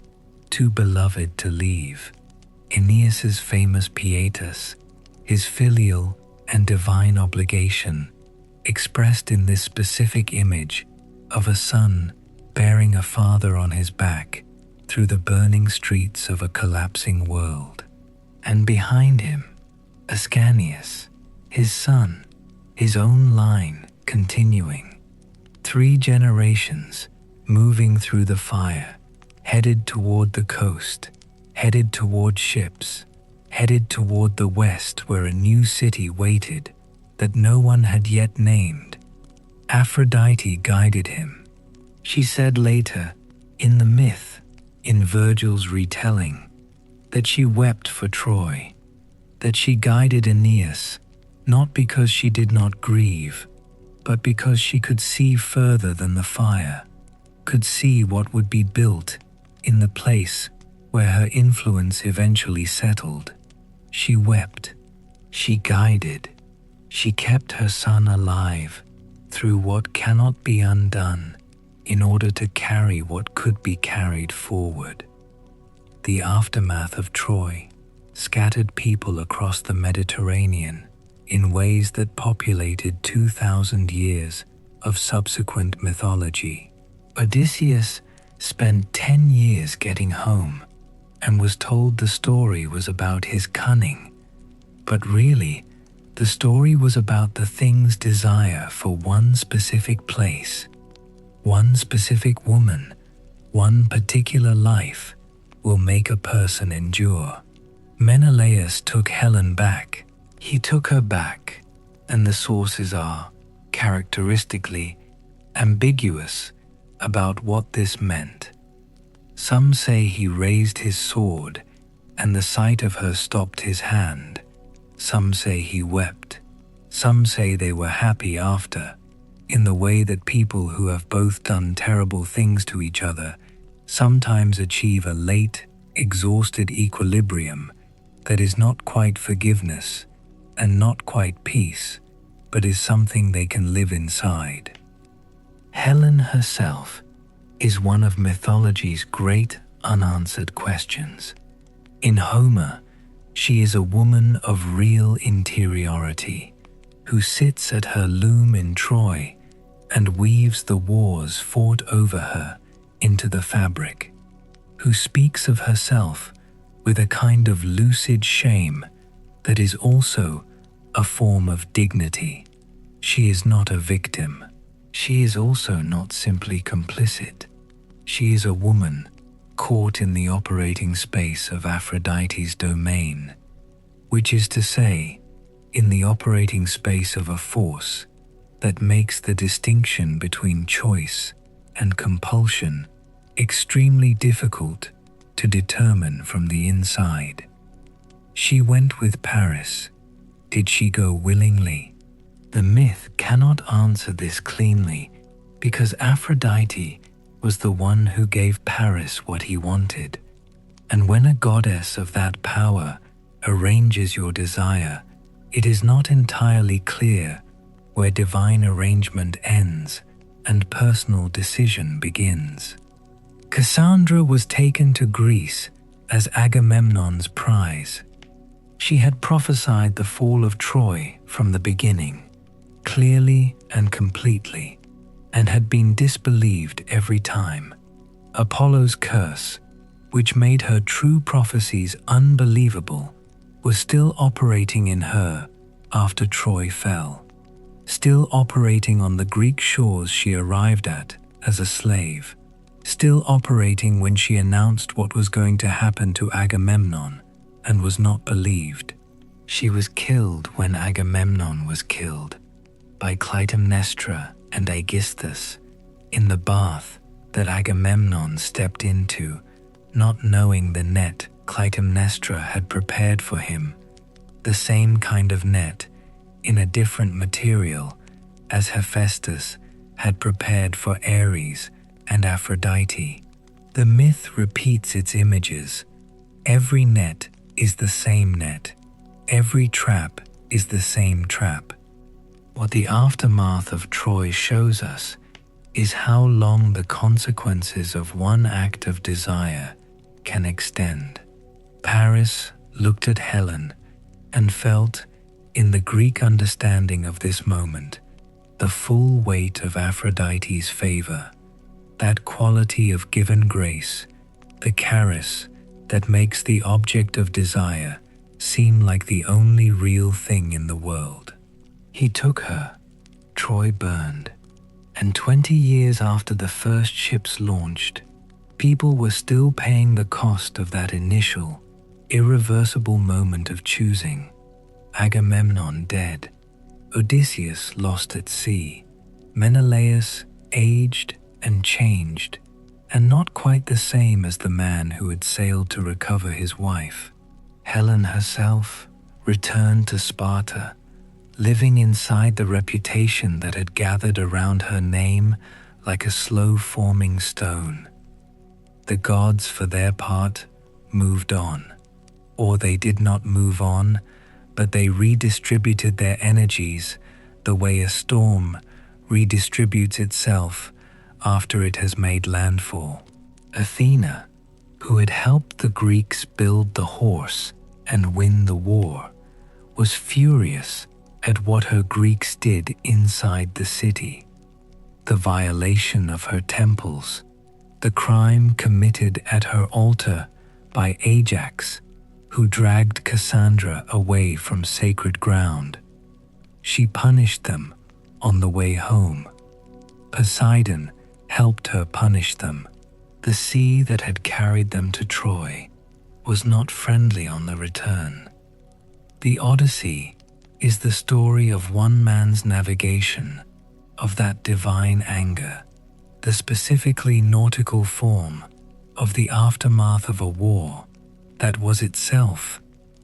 too beloved to leave. Aeneas's famous pietas, his filial and divine obligation, expressed in this specific image of a son bearing a father on his back through the burning streets of a collapsing world. And behind him, Ascanius, his son, his own line continuing. 3 generations moving through the fire, headed toward the coast, headed toward ships, headed toward the west where a new city waited that no one had yet named. Aphrodite guided him. She said later, in the myth, in Virgil's retelling, that she wept for Troy, that she guided Aeneas, not because she did not grieve, but because she could see further than the fire, could see what would be built in the place where her influence eventually settled. She wept, she guided, she kept her son alive through what cannot be undone in order to carry what could be carried forward. The aftermath of Troy scattered people across the Mediterranean in ways that populated 2,000 years of subsequent mythology. Odysseus spent 10 years getting home and was told the story was about his cunning, but really, the story was about the thing's desire for one specific place, one specific woman, one particular life will make a person endure. Menelaus took Helen back. He took her back, and the sources are, characteristically, ambiguous about what this meant. Some say he raised his sword, and the sight of her stopped his hand. Some say he wept. Some say they were happy after, in the way that people who have both done terrible things to each other sometimes achieve a late, exhausted equilibrium that is not quite forgiveness and not quite peace, but is something they can live inside. Helen herself is one of mythology's great unanswered questions. In Homer, she is a woman of real interiority, who sits at her loom in Troy and weaves the wars fought over her into the fabric, who speaks of herself with a kind of lucid shame that is also a form of dignity. She is not a victim. She is also not simply complicit. She is a woman caught in the operating space of Aphrodite's domain, which is to say, in the operating space of a force that makes the distinction between choice and compulsion extremely difficult to determine from the inside. She went with Paris. Did she go willingly? The myth cannot answer this cleanly because Aphrodite was the one who gave Paris what he wanted. And when a goddess of that power arranges your desire, it is not entirely clear where divine arrangement ends and personal decision begins. Cassandra was taken to Greece as Agamemnon's prize. She had prophesied the fall of Troy from the beginning, clearly and completely, and had been disbelieved every time. Apollo's curse, which made her true prophecies unbelievable, was still operating in her after Troy fell, still operating on the Greek shores she arrived at as a slave. still operating when she announced what was going to happen to Agamemnon and was not believed. She was killed when Agamemnon was killed by Clytemnestra and Aegisthus in the bath that Agamemnon stepped into, not knowing the net Clytemnestra had prepared for him, the same kind of net in a different material as Hephaestus had prepared for Ares and Aphrodite. The myth repeats its images. Every net is the same net. Every trap is the same trap. What the aftermath of Troy shows us is how long the consequences of one act of desire can extend. Paris looked at Helen and felt, in the Greek understanding of this moment, the full weight of Aphrodite's favor, that quality of given grace, the Charis that makes the object of desire seem like the only real thing in the world. He took her. Troy burned, and 20 years after the first ships launched, people were still paying the cost of that initial, irreversible moment of choosing. Agamemnon dead, Odysseus lost at sea, Menelaus aged and changed, and not quite the same as the man who had sailed to recover his wife. Helen herself returned to Sparta, living inside the reputation that had gathered around her name like a slow-forming stone. The gods, for their part, moved on. Or they did not move on, but they redistributed their energies the way a storm redistributes itself after it has made landfall. Athena, who had helped the Greeks build the horse and win the war, was furious at what her Greeks did inside the city. The violation of her temples, the crime committed at her altar by Ajax, who dragged Cassandra away from sacred ground. She punished them on the way home. Poseidon helped her punish them. The sea that had carried them to Troy was not friendly on the return. The Odyssey is the story of one man's navigation of that divine anger, the specifically nautical form of the aftermath of a war that was itself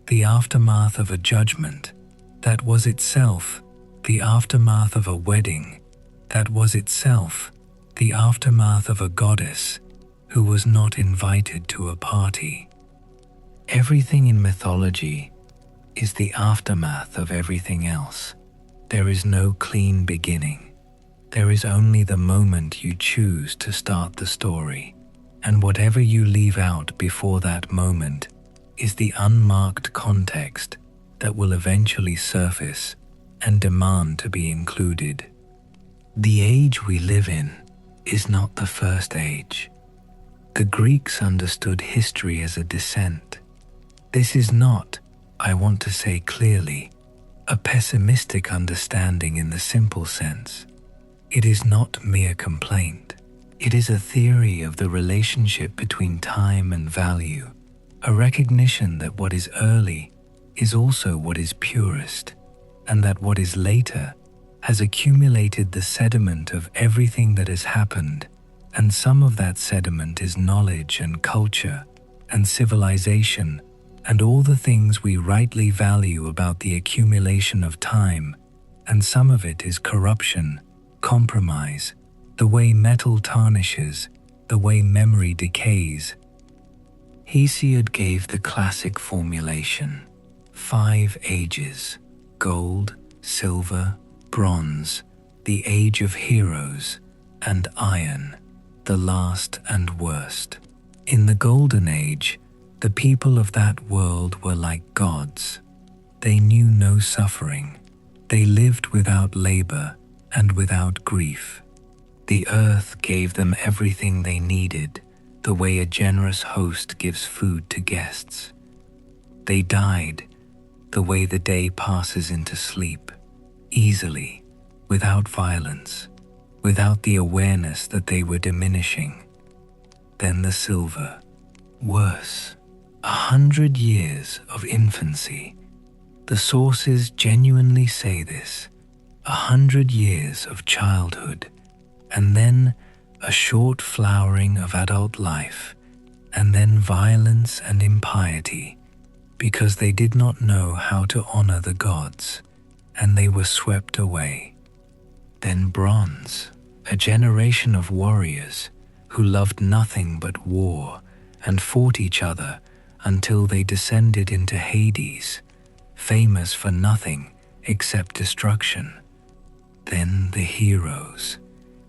the aftermath of a judgment, that was itself the aftermath of a wedding, that was itself the aftermath of a goddess who was not invited to a party. Everything in mythology is the aftermath of everything else. There is no clean beginning. There is only the moment you choose to start the story, and whatever you leave out before that moment is the unmarked context that will eventually surface and demand to be included. The age we live in is not the first age. The Greeks understood history as a descent. This is not, I want to say clearly, a pessimistic understanding in the simple sense. It is not mere complaint. It is a theory of the relationship between time and value, a recognition that what is early is also what is purest, and that what is later has accumulated the sediment of everything that has happened, and some of that sediment is knowledge and culture and civilization and all the things we rightly value about the accumulation of time, and some of it is corruption, compromise, the way metal tarnishes, the way memory decays. Hesiod gave the classic formulation: 5 ages, gold, silver, bronze, the age of heroes, and iron, the last and worst. In the golden age, the people of that world were like gods. They knew no suffering. They lived without labor and without grief. The earth gave them everything they needed, the way a generous host gives food to guests. They died the way the day passes into sleep, easily, without violence, without the awareness that they were diminishing. then the silver. Worse, 100 years of infancy. The sources genuinely say this. 100 years of childhood, and then a short flowering of adult life, and then violence and impiety, because they did not know how to honor the gods, and they were swept away. Then bronze, a generation of warriors who loved nothing but war and fought each other until they descended into Hades, famous for nothing except destruction. Then the heroes,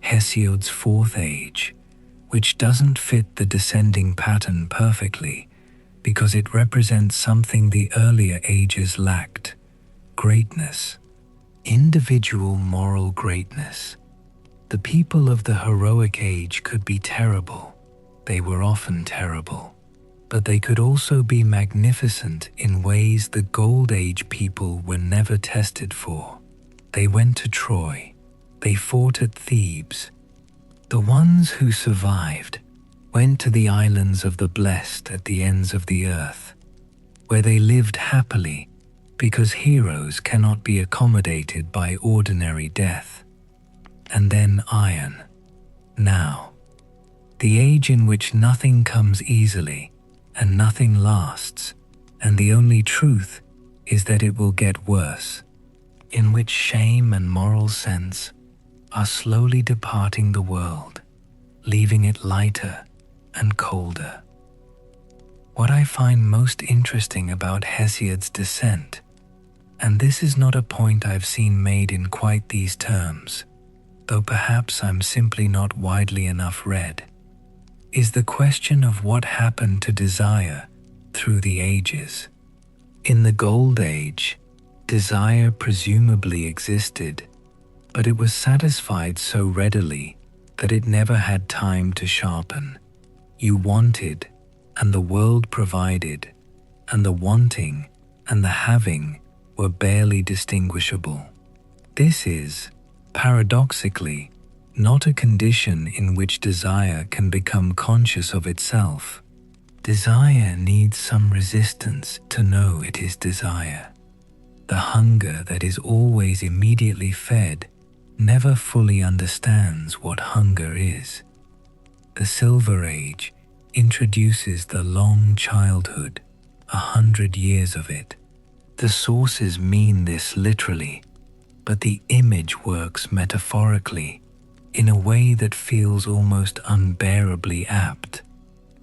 Hesiod's fourth age, which doesn't fit the descending pattern perfectly because it represents something the earlier ages lacked: greatness, individual moral greatness. The people of the heroic age could be terrible. They were often terrible, but they could also be magnificent in ways the Gold Age people were never tested for. They went to Troy. They fought at Thebes. The ones who survived went to the islands of the blessed at the ends of the earth, where they lived happily because heroes cannot be accommodated by ordinary death. And then iron. Now, the age in which nothing comes easily and nothing lasts, and the only truth is that it will get worse, in which shame and moral sense are slowly departing the world, leaving it lighter and colder. What I find most interesting about Hesiod's descent, and this is not a point I've seen made in quite these terms, though perhaps I'm simply not widely enough read, is the question of what happened to desire through the ages. In the Gold Age, desire presumably existed, but it was satisfied so readily that it never had time to sharpen. You wanted, and the world provided, and the wanting and the having were barely distinguishable. This is, paradoxically, not a condition in which desire can become conscious of itself. Desire needs some resistance to know it is desire. The hunger that is always immediately fed never fully understands what hunger is. The Silver Age introduces the long childhood, 100 years of it. The sources mean this literally, but the image works metaphorically in a way that feels almost unbearably apt.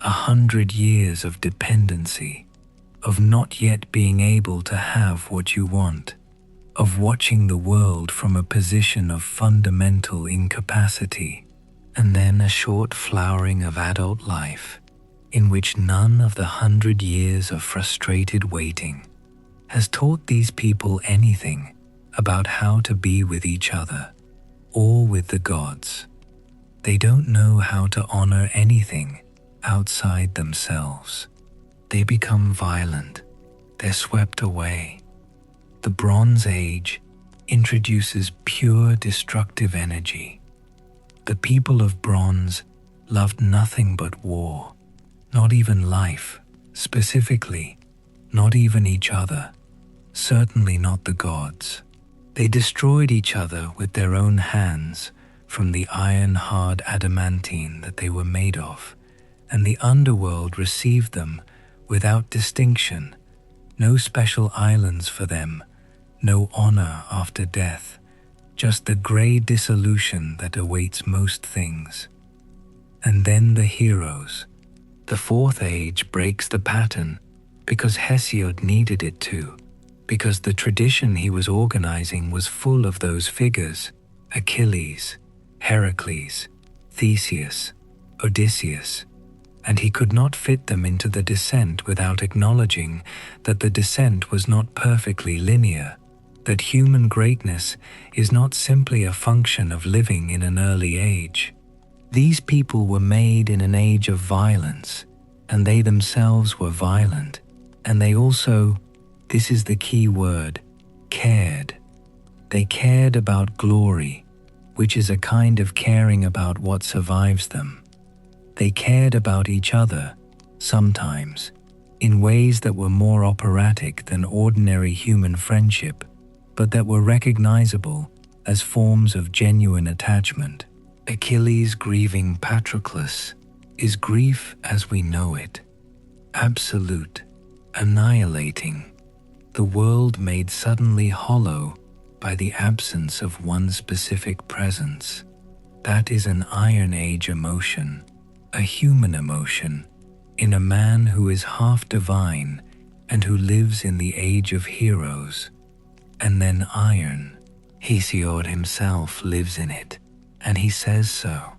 100 years of dependency, of not yet being able to have what you want, of watching the world from a position of fundamental incapacity, and then a short flowering of adult life, in which none of the 100 years of frustrated waiting has taught these people anything about how to be with each other or with the gods. They don't know how to honor anything outside themselves. They become violent. They're swept away. The Bronze Age introduces pure destructive energy. The people of bronze loved nothing but war, not even life, specifically, not even each other, certainly not the gods. They destroyed each other with their own hands from the iron-hard adamantine that they were made of, and the underworld received them without distinction, no special islands for them, no honor after death, just the gray dissolution that awaits most things. And then the heroes. The Fourth Age breaks the pattern because Hesiod needed it to, because the tradition he was organizing was full of those figures: Achilles, Heracles, Theseus, Odysseus, and he could not fit them into the descent without acknowledging that the descent was not perfectly linear, that human greatness is not simply a function of living in an early age. These people were made in an age of violence, and they themselves were violent, and they also, this is the key word, cared. They cared about glory, which is a kind of caring about what survives them. They cared about each other, sometimes, in ways that were more operatic than ordinary human friendship, but that were recognizable as forms of genuine attachment. Achilles grieving Patroclus is grief as we know it, absolute, annihilating, the world made suddenly hollow by the absence of one specific presence. That is an Iron Age emotion, a human emotion, in a man who is half divine and who lives in the age of heroes. And then iron, Hesiod himself lives in it, and he says so,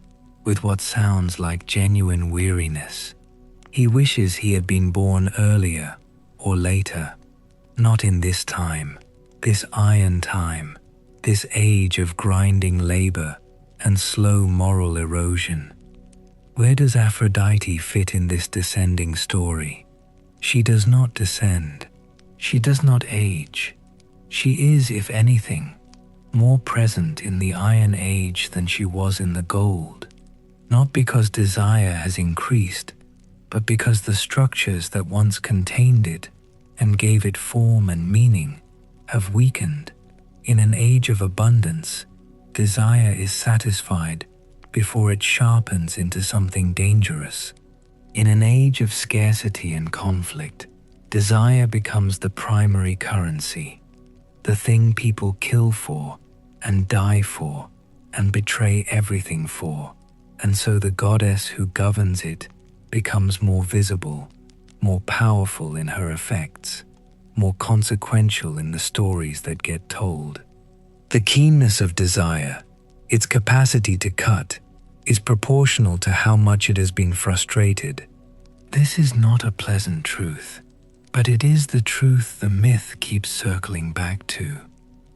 with what sounds like genuine weariness. He wishes he had been born earlier or later, not in this time, this iron time, this age of grinding labor and slow moral erosion. Where does Aphrodite fit in this descending story? She does not descend. She does not age. She is, if anything, more present in the Iron Age than she was in the Gold, not because desire has increased, but because the structures that once contained it and gave it form and meaning have weakened. In an age of abundance, desire is satisfied before it sharpens into something dangerous. In an age of scarcity and conflict, desire becomes the primary currency, the thing people kill for and die for and betray everything for, and so the goddess who governs it becomes more visible, more powerful in her effects, more consequential in the stories that get told. The keenness of desire, its capacity to cut, is proportional to how much it has been frustrated. This is not a pleasant truth, but it is the truth the myth keeps circling back to.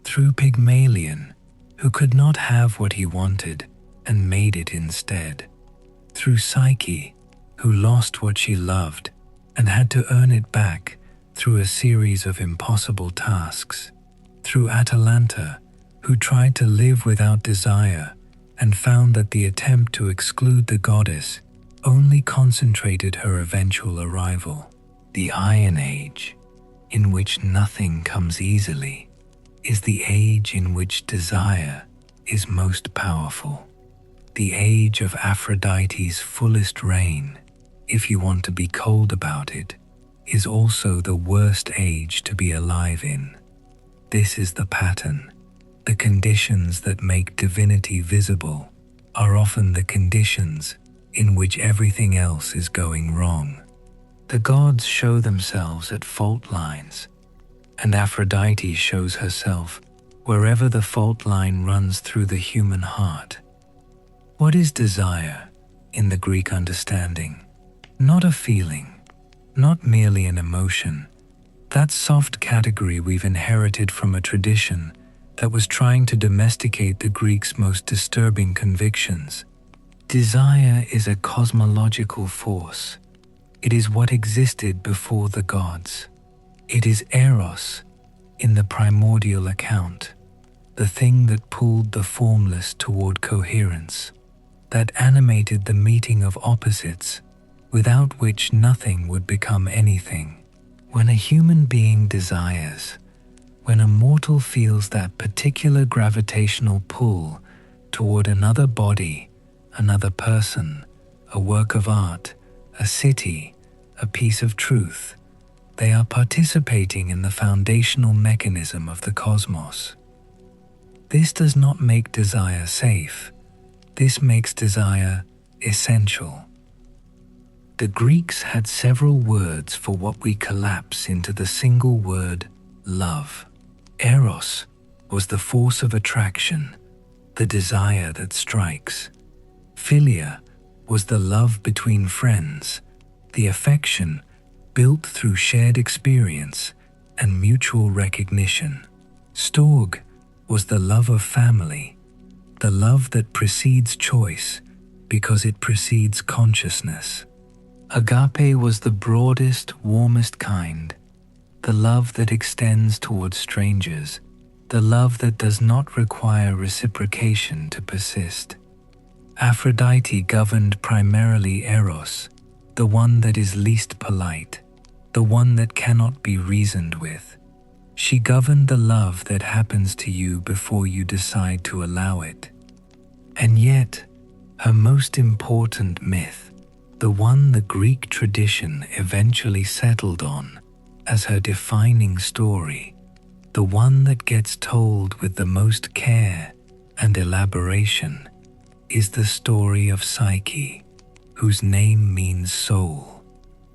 Through Pygmalion, who could not have what he wanted and made it instead. Through Psyche, who lost what she loved and had to earn it back through a series of impossible tasks. Through Atalanta, who tried to live without desire and found that the attempt to exclude the goddess only concentrated her eventual arrival. The Iron Age, in which nothing comes easily, is the age in which desire is most powerful. The age of Aphrodite's fullest reign, if you want to be cold about it, is also the worst age to be alive in. This is the pattern. The conditions that make divinity visible are often the conditions in which everything else is going wrong. The gods show themselves at fault lines, and Aphrodite shows herself wherever the fault line runs through the human heart. What is desire in the Greek understanding? Not a feeling, not merely an emotion, that soft category we've inherited from a tradition that was trying to domesticate the Greeks' most disturbing convictions. Desire is a cosmological force. It is what existed before the gods. It is Eros in the primordial account, the thing that pulled the formless toward coherence, that animated the meeting of opposites, without which nothing would become anything. When a human being desires, when a mortal feels that particular gravitational pull toward another body, another person, a work of art, a city, a piece of truth, they are participating in the foundational mechanism of the cosmos. This does not make desire safe. This makes desire essential. The Greeks had several words for what we collapse into the single word love. Eros was the force of attraction, the desire that strikes. Philia was the love between friends, the affection built through shared experience and mutual recognition. Storge was the love of family, the love that precedes choice because it precedes consciousness. Agape was the broadest, warmest kind, the love that extends towards strangers, the love that does not require reciprocation to persist. Aphrodite governed primarily Eros, the one that is least polite, the one that cannot be reasoned with. She governed the love that happens to you before you decide to allow it. And yet, her most important myth, the one the Greek tradition eventually settled on as her defining story, the one that gets told with the most care and elaboration, is the story of Psyche, whose name means soul.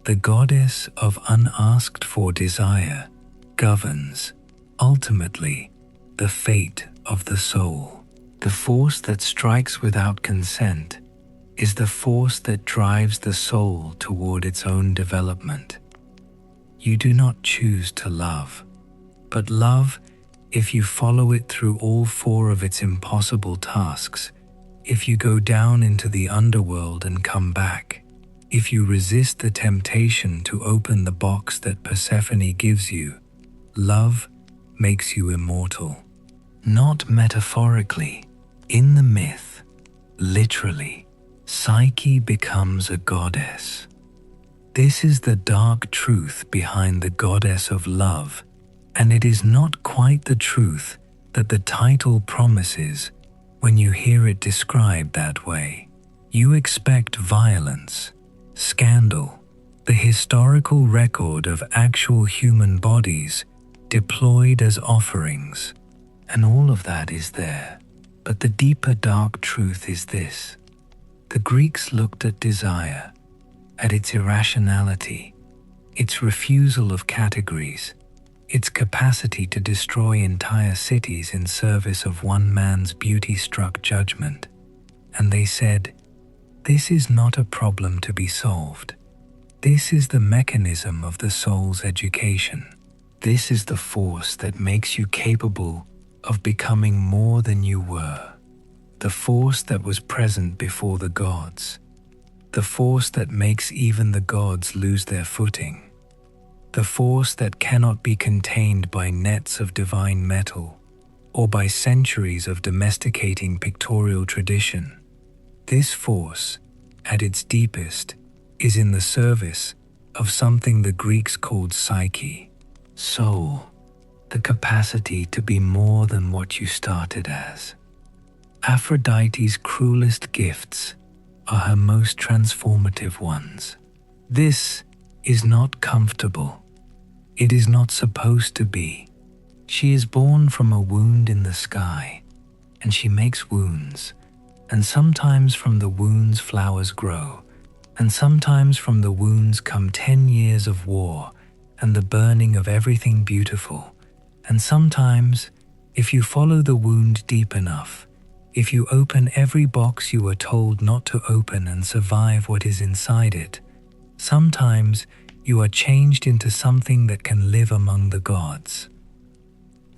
The goddess of unasked-for desire governs, ultimately, the fate of the soul. The force that strikes without consent is the force that drives the soul toward its own development. You do not choose to love, but love, if you follow it through all four of its impossible tasks, if you go down into the underworld and come back, if you resist the temptation to open the box that Persephone gives you, love makes you immortal. Not metaphorically, in the myth, literally, Psyche becomes a goddess. This is the dark truth behind the goddess of love, and it is not quite the truth that the title promises when you hear it described that way. You expect violence, scandal, the historical record of actual human bodies deployed as offerings, and all of that is there. But the deeper dark truth is this. The Greeks looked at desire, at its irrationality, its refusal of categories, its capacity to destroy entire cities in service of one man's beauty-struck judgment, and they said, "This is not a problem to be solved. This is the mechanism of the soul's education. This is the force that makes you capable of becoming more than you were. The force that was present before the gods. The force that makes even the gods lose their footing. The force that cannot be contained by nets of divine metal or by centuries of domesticating pictorial tradition. This force, at its deepest, is in the service of something the Greeks called psyche, soul, the capacity to be more than what you started as. Aphrodite's cruelest gifts are her most transformative ones. This is not comfortable. It is not supposed to be. She is born from a wound in the sky, and she makes wounds, and sometimes from the wounds flowers grow, and sometimes from the wounds come 10 years of war and the burning of everything beautiful, and sometimes, if you follow the wound deep enough, if you open every box you were told not to open and survive what is inside it, sometimes you are changed into something that can live among the gods.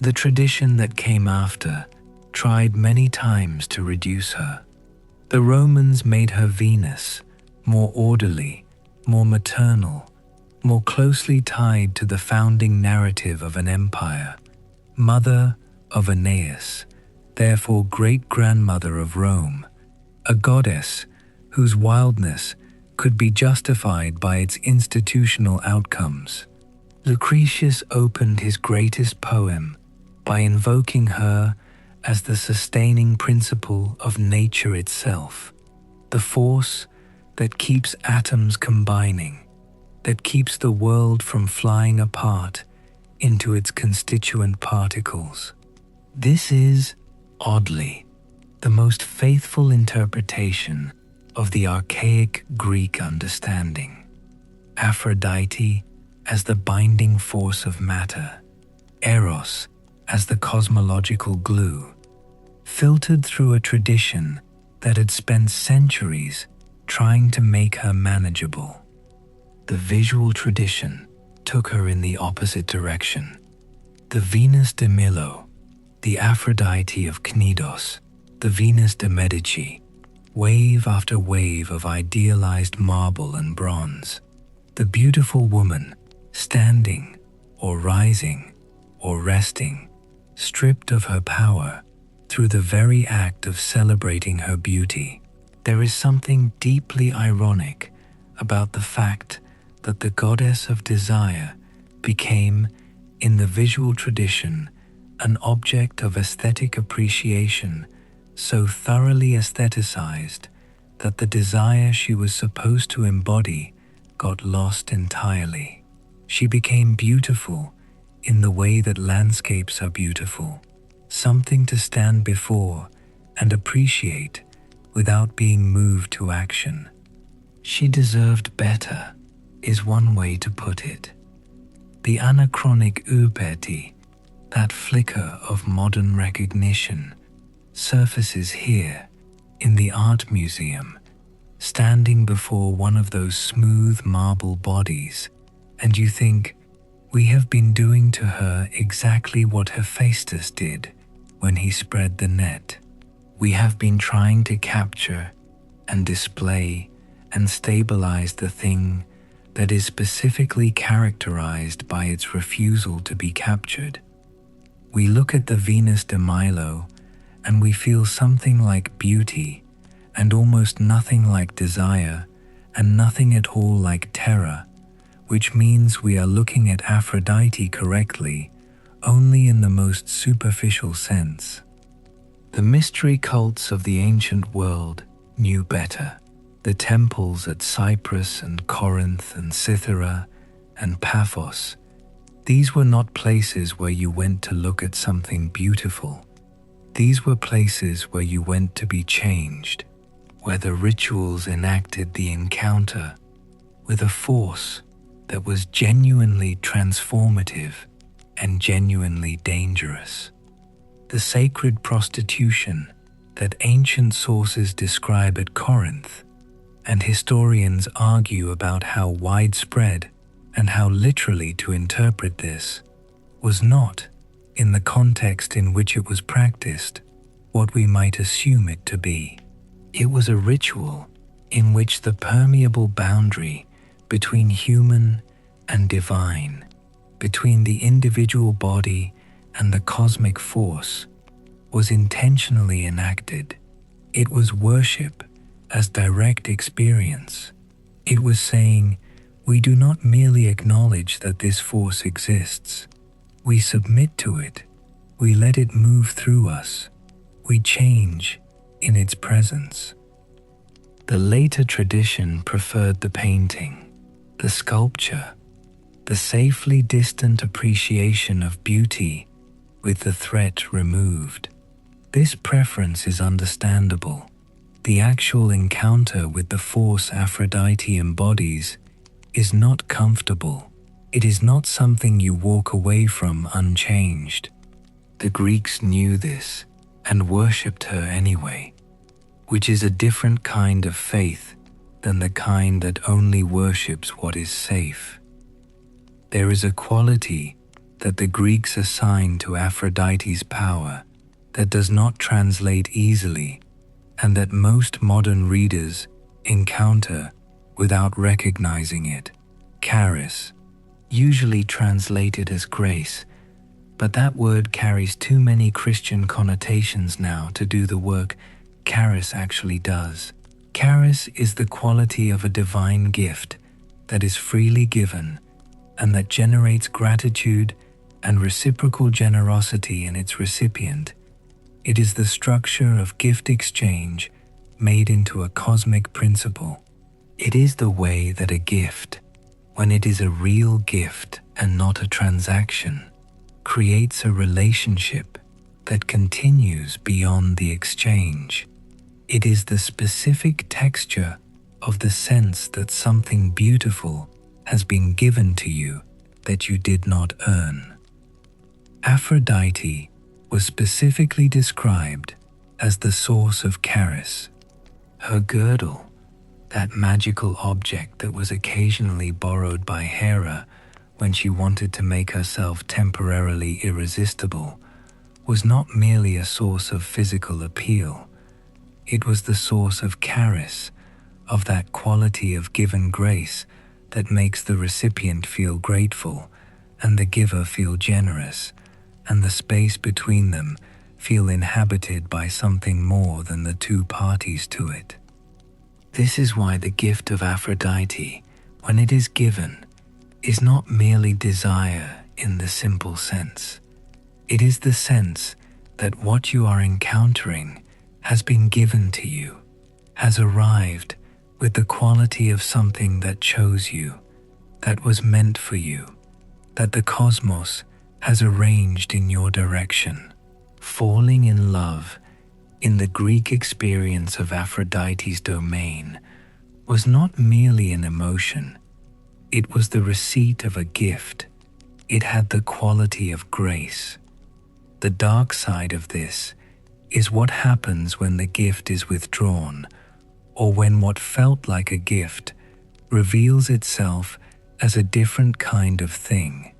The tradition that came after tried many times to reduce her. The Romans made her Venus, more orderly, more maternal, more closely tied to the founding narrative of an empire, mother of Aeneas, therefore great-grandmother of Rome, a goddess whose wildness could be justified by its institutional outcomes. Lucretius opened his greatest poem by invoking her as the sustaining principle of nature itself, the force that keeps atoms combining, that keeps the world from flying apart into its constituent particles. This is, oddly, the most faithful interpretation of the archaic Greek understanding. Aphrodite as the binding force of matter, Eros as the cosmological glue, filtered through a tradition that had spent centuries trying to make her manageable. The visual tradition took her in the opposite direction. The Venus de Milo, the Aphrodite of Cnidos, the Venus de Medici, wave after wave of idealized marble and bronze. The beautiful woman, standing or rising or resting, stripped of her power through the very act of celebrating her beauty. There is something deeply ironic about the fact that the goddess of desire became, in the visual tradition, an object of aesthetic appreciation so thoroughly aestheticized that the desire she was supposed to embody got lost entirely. She became beautiful in the way that landscapes are beautiful, something to stand before and appreciate without being moved to action. She deserved better, is one way to put it. The anachronic Aperture, that flicker of modern recognition, surfaces here in the art museum, standing before one of those smooth marble bodies, and you think, we have been doing to her exactly what Hephaestus did when he spread the net. We have been trying to capture and display and stabilize the thing that is specifically characterized by its refusal to be captured. We look at the Venus de Milo and we feel something like beauty and almost nothing like desire and nothing at all like terror, which means we are looking at Aphrodite correctly only in the most superficial sense. The mystery cults of the ancient world knew better. The temples at Cyprus and Corinth and Cythera and Paphos, these were not places where you went to look at something beautiful. These were places where you went to be changed, where the rituals enacted the encounter with a force that was genuinely transformative and genuinely dangerous. The sacred prostitution that ancient sources describe at Corinth, and historians argue about how widespread and how literally to interpret this, was not, in the context in which it was practiced, what we might assume it to be. It was a ritual in which the permeable boundary between human and divine, between the individual body and the cosmic force, was intentionally enacted. It was worship as direct experience. It was saying, we do not merely acknowledge that this force exists. We submit to it. We let it move through us. We change in its presence. The later tradition preferred the painting, the sculpture, the safely distant appreciation of beauty with the threat removed. This preference is understandable. The actual encounter with the force Aphrodite embodies is not comfortable. It is not something you walk away from unchanged. The Greeks knew this and worshipped her anyway, which is a different kind of faith than the kind that only worships what is safe. There is a quality that the Greeks assign to Aphrodite's power that does not translate easily and that most modern readers encounter without recognizing it. Charis, usually translated as grace, but that word carries too many Christian connotations now to do the work Charis actually does. Charis is the quality of a divine gift that is freely given and that generates gratitude and reciprocal generosity in its recipient. It is the structure of gift exchange made into a cosmic principle. It is the way that a gift, when it is a real gift and not a transaction, creates a relationship that continues beyond the exchange. It is the specific texture of the sense that something beautiful has been given to you that you did not earn. Aphrodite was specifically described as the source of Charis. Her girdle, that magical object that was occasionally borrowed by Hera when she wanted to make herself temporarily irresistible, was not merely a source of physical appeal. It was the source of Charis, of that quality of given grace that makes the recipient feel grateful and the giver feel generous, and the space between them feel inhabited by something more than the two parties to it. This is why the gift of Aphrodite, when it is given, is not merely desire in the simple sense. It is the sense that what you are encountering has been given to you, has arrived with the quality of something that chose you, that was meant for you, that the cosmos has arranged in your direction. Falling in love, in the Greek experience of Aphrodite's domain, was not merely an emotion. It was the receipt of a gift. It had the quality of grace. The dark side of this is what happens when the gift is withdrawn, or when what felt like a gift reveals itself as a different kind of thing.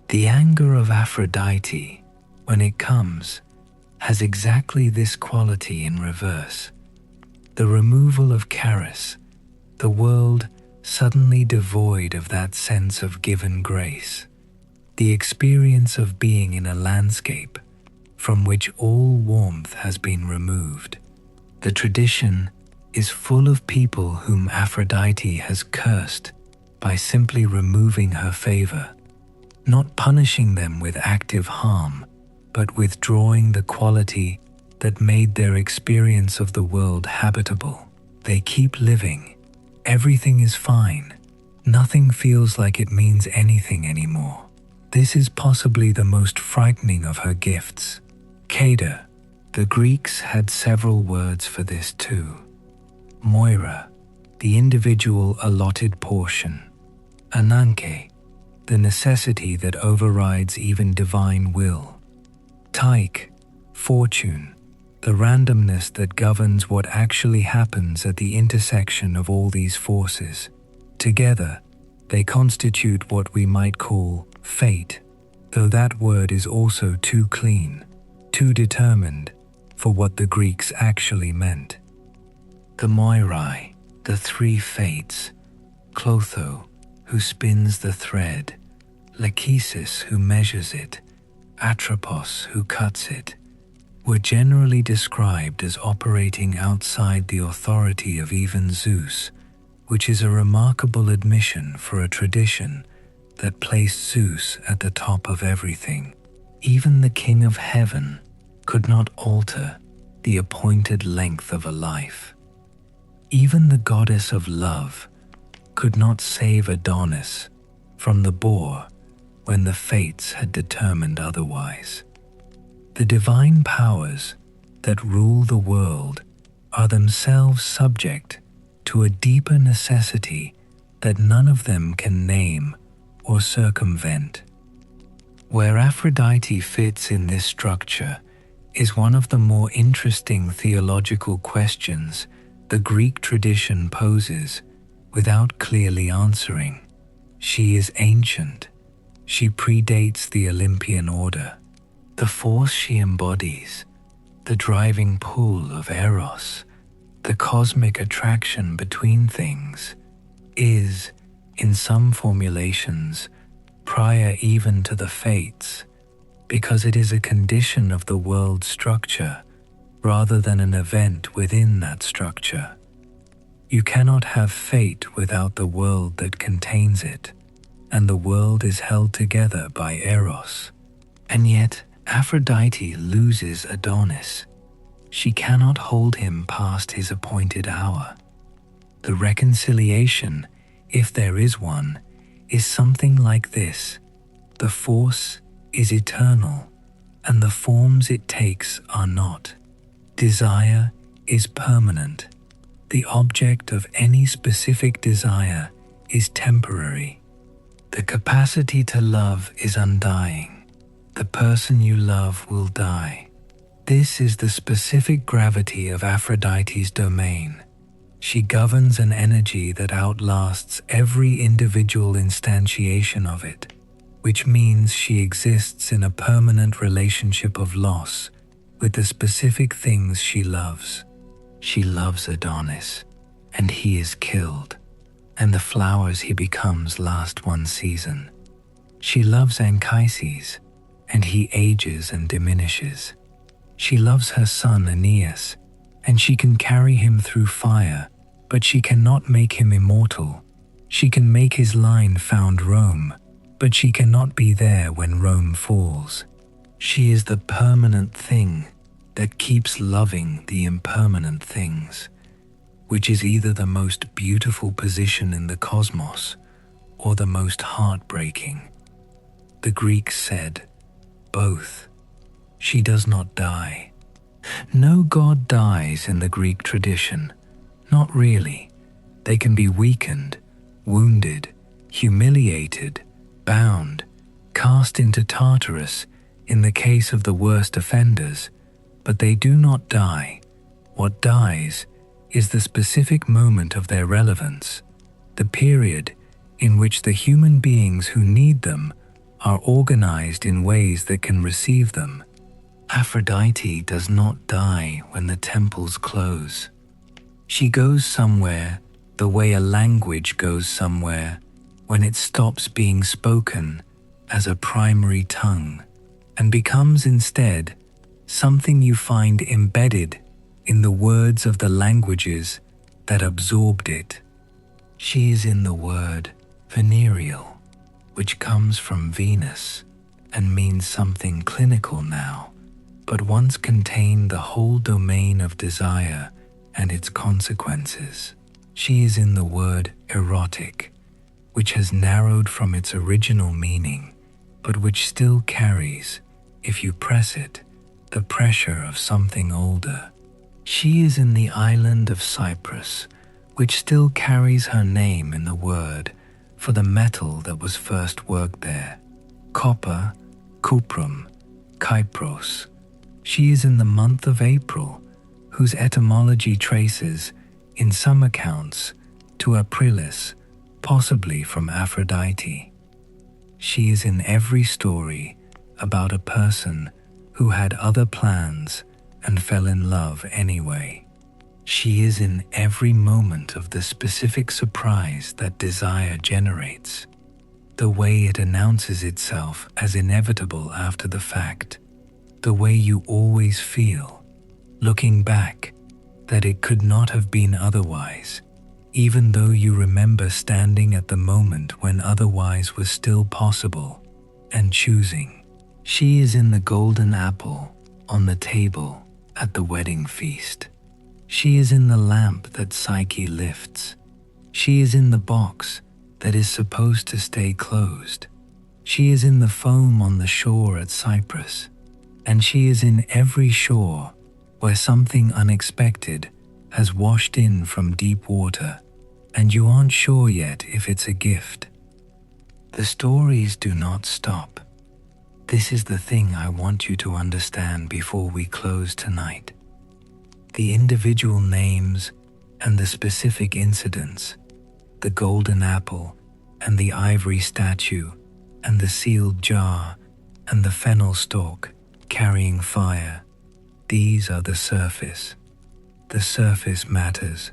The anger of Aphrodite, when it comes, has exactly this quality in reverse. The removal of Charis, the world suddenly devoid of that sense of given grace. The experience of being in a landscape from which all warmth has been removed. The tradition is full of people whom Aphrodite has cursed by simply removing her favor, not punishing them with active harm, but withdrawing the quality that made their experience of the world habitable. They keep living. Everything is fine. Nothing feels like it means anything anymore. This is possibly the most frightening of her gifts. Cadence. The Greeks had several words for this too. Moira, the individual allotted portion. Ananke, the necessity that overrides even divine will. Taik, fortune, the randomness that governs what actually happens at the intersection of all these forces. Together, they constitute what we might call fate, though that word is also too clean, too determined for what the Greeks actually meant. The Moirai, the three fates, Clotho, who spins the thread, Lachesis, who measures it, Atropos, who cuts it, were generally described as operating outside the authority of even Zeus, which is a remarkable admission for a tradition that placed Zeus at the top of everything. Even the King of Heaven could not alter the appointed length of a life. Even the goddess of love could not save Adonis from the boar when the fates had determined otherwise. The divine powers that rule the world are themselves subject to a deeper necessity that none of them can name or circumvent. Where Aphrodite fits in this structure is one of the more interesting theological questions the Greek tradition poses without clearly answering. She is ancient. She predates the Olympian order. The force she embodies, the driving pull of Eros, the cosmic attraction between things, is, in some formulations, prior even to the fates, because it is a condition of the world's structure rather than an event within that structure. You cannot have fate without the world that contains it, and the world is held together by Eros. And yet, Aphrodite loses Adonis. She cannot hold him past his appointed hour. The reconciliation, if there is one, is something like this. The force is eternal, and the forms it takes are not. Desire is permanent. The object of any specific desire is temporary. The capacity to love is undying. The person you love will die. This is the specific gravity of Aphrodite's domain. She governs an energy that outlasts every individual instantiation of it, which means she exists in a permanent relationship of loss with the specific things she loves. She loves Adonis, and he is killed, and the flowers he becomes last one season. She loves Anchises, and he ages and diminishes. She loves her son Aeneas, and she can carry him through fire but she cannot make him immortal. She can make his line found Rome, but she cannot be there when Rome falls. She is the permanent thing that keeps loving the impermanent things, which is either the most beautiful position in the cosmos or the most heartbreaking. The Greeks said, both. She does not die. No god dies in the Greek tradition. Not really. They can be weakened, wounded, humiliated, bound, cast into Tartarus in the case of the worst offenders, but they do not die. What dies is the specific moment of their relevance, the period in which the human beings who need them are organized in ways that can receive them. Aphrodite does not die when the temples close. She goes somewhere the way a language goes somewhere when it stops being spoken as a primary tongue and becomes instead something you find embedded in the words of the languages that absorbed it. She is in the word venereal, which comes from Venus and means something clinical now, but once contained the whole domain of desire and its consequences. She is in the word erotic, which has narrowed from its original meaning, but which still carries, if you press it, the pressure of something older. She is in the island of Cyprus, which still carries her name in the word for the metal that was first worked there, copper, cuprum, Kypros. She is in the month of April, whose etymology traces, in some accounts, to Aprilis, possibly from Aphrodite. She is in every story about a person who had other plans and fell in love anyway. She is in every moment of the specific surprise that desire generates, the way it announces itself as inevitable after the fact, the way you always feel, looking back, that it could not have been otherwise, even though you remember standing at the moment when otherwise was still possible, and choosing. She is in the golden apple on the table at the wedding feast. She is in the lamp that Psyche lifts. She is in the box that is supposed to stay closed. She is in the foam on the shore at Cyprus, and she is in every shore where something unexpected has washed in from deep water, and you aren't sure yet if it's a gift. The stories do not stop. This is the thing I want you to understand before we close tonight. The individual names and the specific incidents, the golden apple and the ivory statue and the sealed jar and the fennel stalk carrying fire, these are the surface. The surface matters,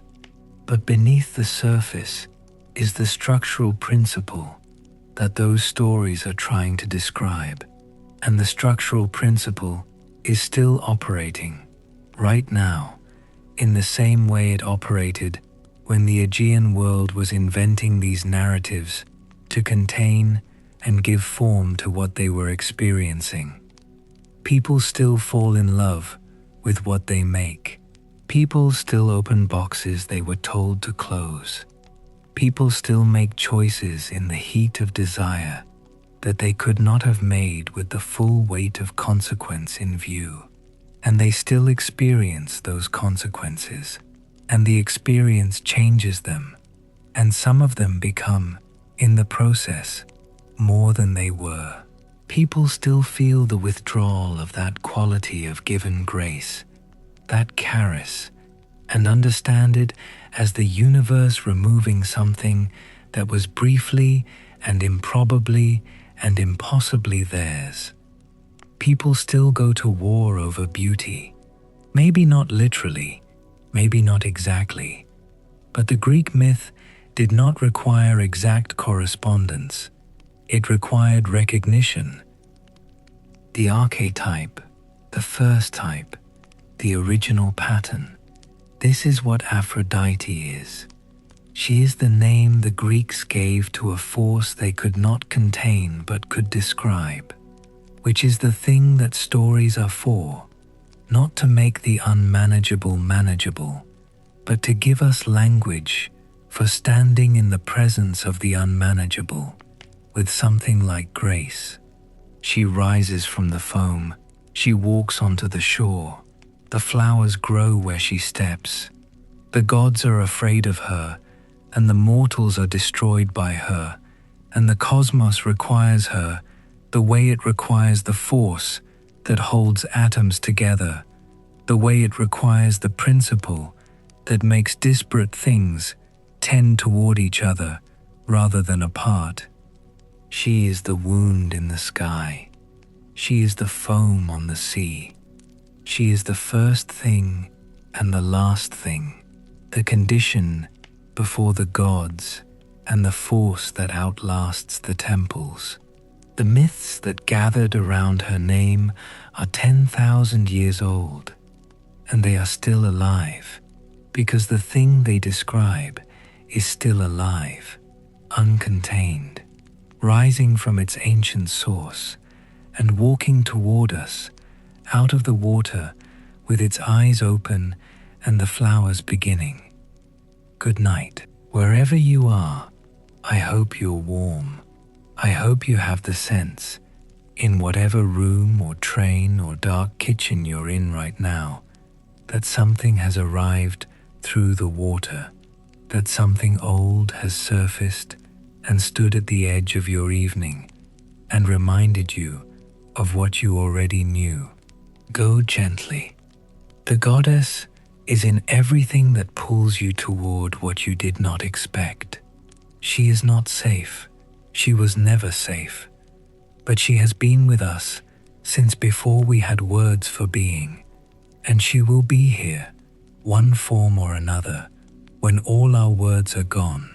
but beneath the surface is the structural principle that those stories are trying to describe, and the structural principle is still operating right now in the same way it operated when the Aegean world was inventing these narratives to contain and give form to what they were experiencing. People still fall in love with what they make. People still open boxes they were told to close. People still make choices in the heat of desire that they could not have made with the full weight of consequence in view. And they still experience those consequences, and the experience changes them, and some of them become, in the process, more than they were. People still feel the withdrawal of that quality of given grace, that Charis, and understand it as the universe removing something that was briefly and improbably and impossibly theirs. People still go to war over beauty, maybe not literally, maybe not exactly, but the Greek myth did not require exact correspondence. It required recognition. The archetype, the first type, the original pattern, This is what Aphrodite is. She is the name the Greeks gave to a force they could not contain but could describe, which is the thing that stories are for, not to make the unmanageable manageable, but to give us language for standing in the presence of the unmanageable with something like grace. She rises from the foam, she walks onto the shore, the flowers grow where she steps. The gods are afraid of her, and the mortals are destroyed by her, and the cosmos requires her the way it requires the force that holds atoms together, the way it requires the principle that makes disparate things tend toward each other rather than apart. She is the wound in the sky. She is the foam on the sea. She is the first thing and the last thing, the condition before the gods and the force that outlasts the temples. The myths that gathered around her name are 10,000 years old, and they are still alive because the thing they describe is still alive, uncontained, rising from its ancient source and walking toward us out of the water with its eyes open and the flowers beginning. Good night. Wherever you are, I hope you're warm. I hope you have the sense, in whatever room or train or dark kitchen you're in right now, that something has arrived through the water, that something old has surfaced and stood at the edge of your evening and reminded you of what you already knew. Go gently. The goddess is in everything that pulls you toward what you did not expect. She is not safe. She was never safe. But she has been with us since before we had words for being, and she will be here, one form or another, when all our words are gone.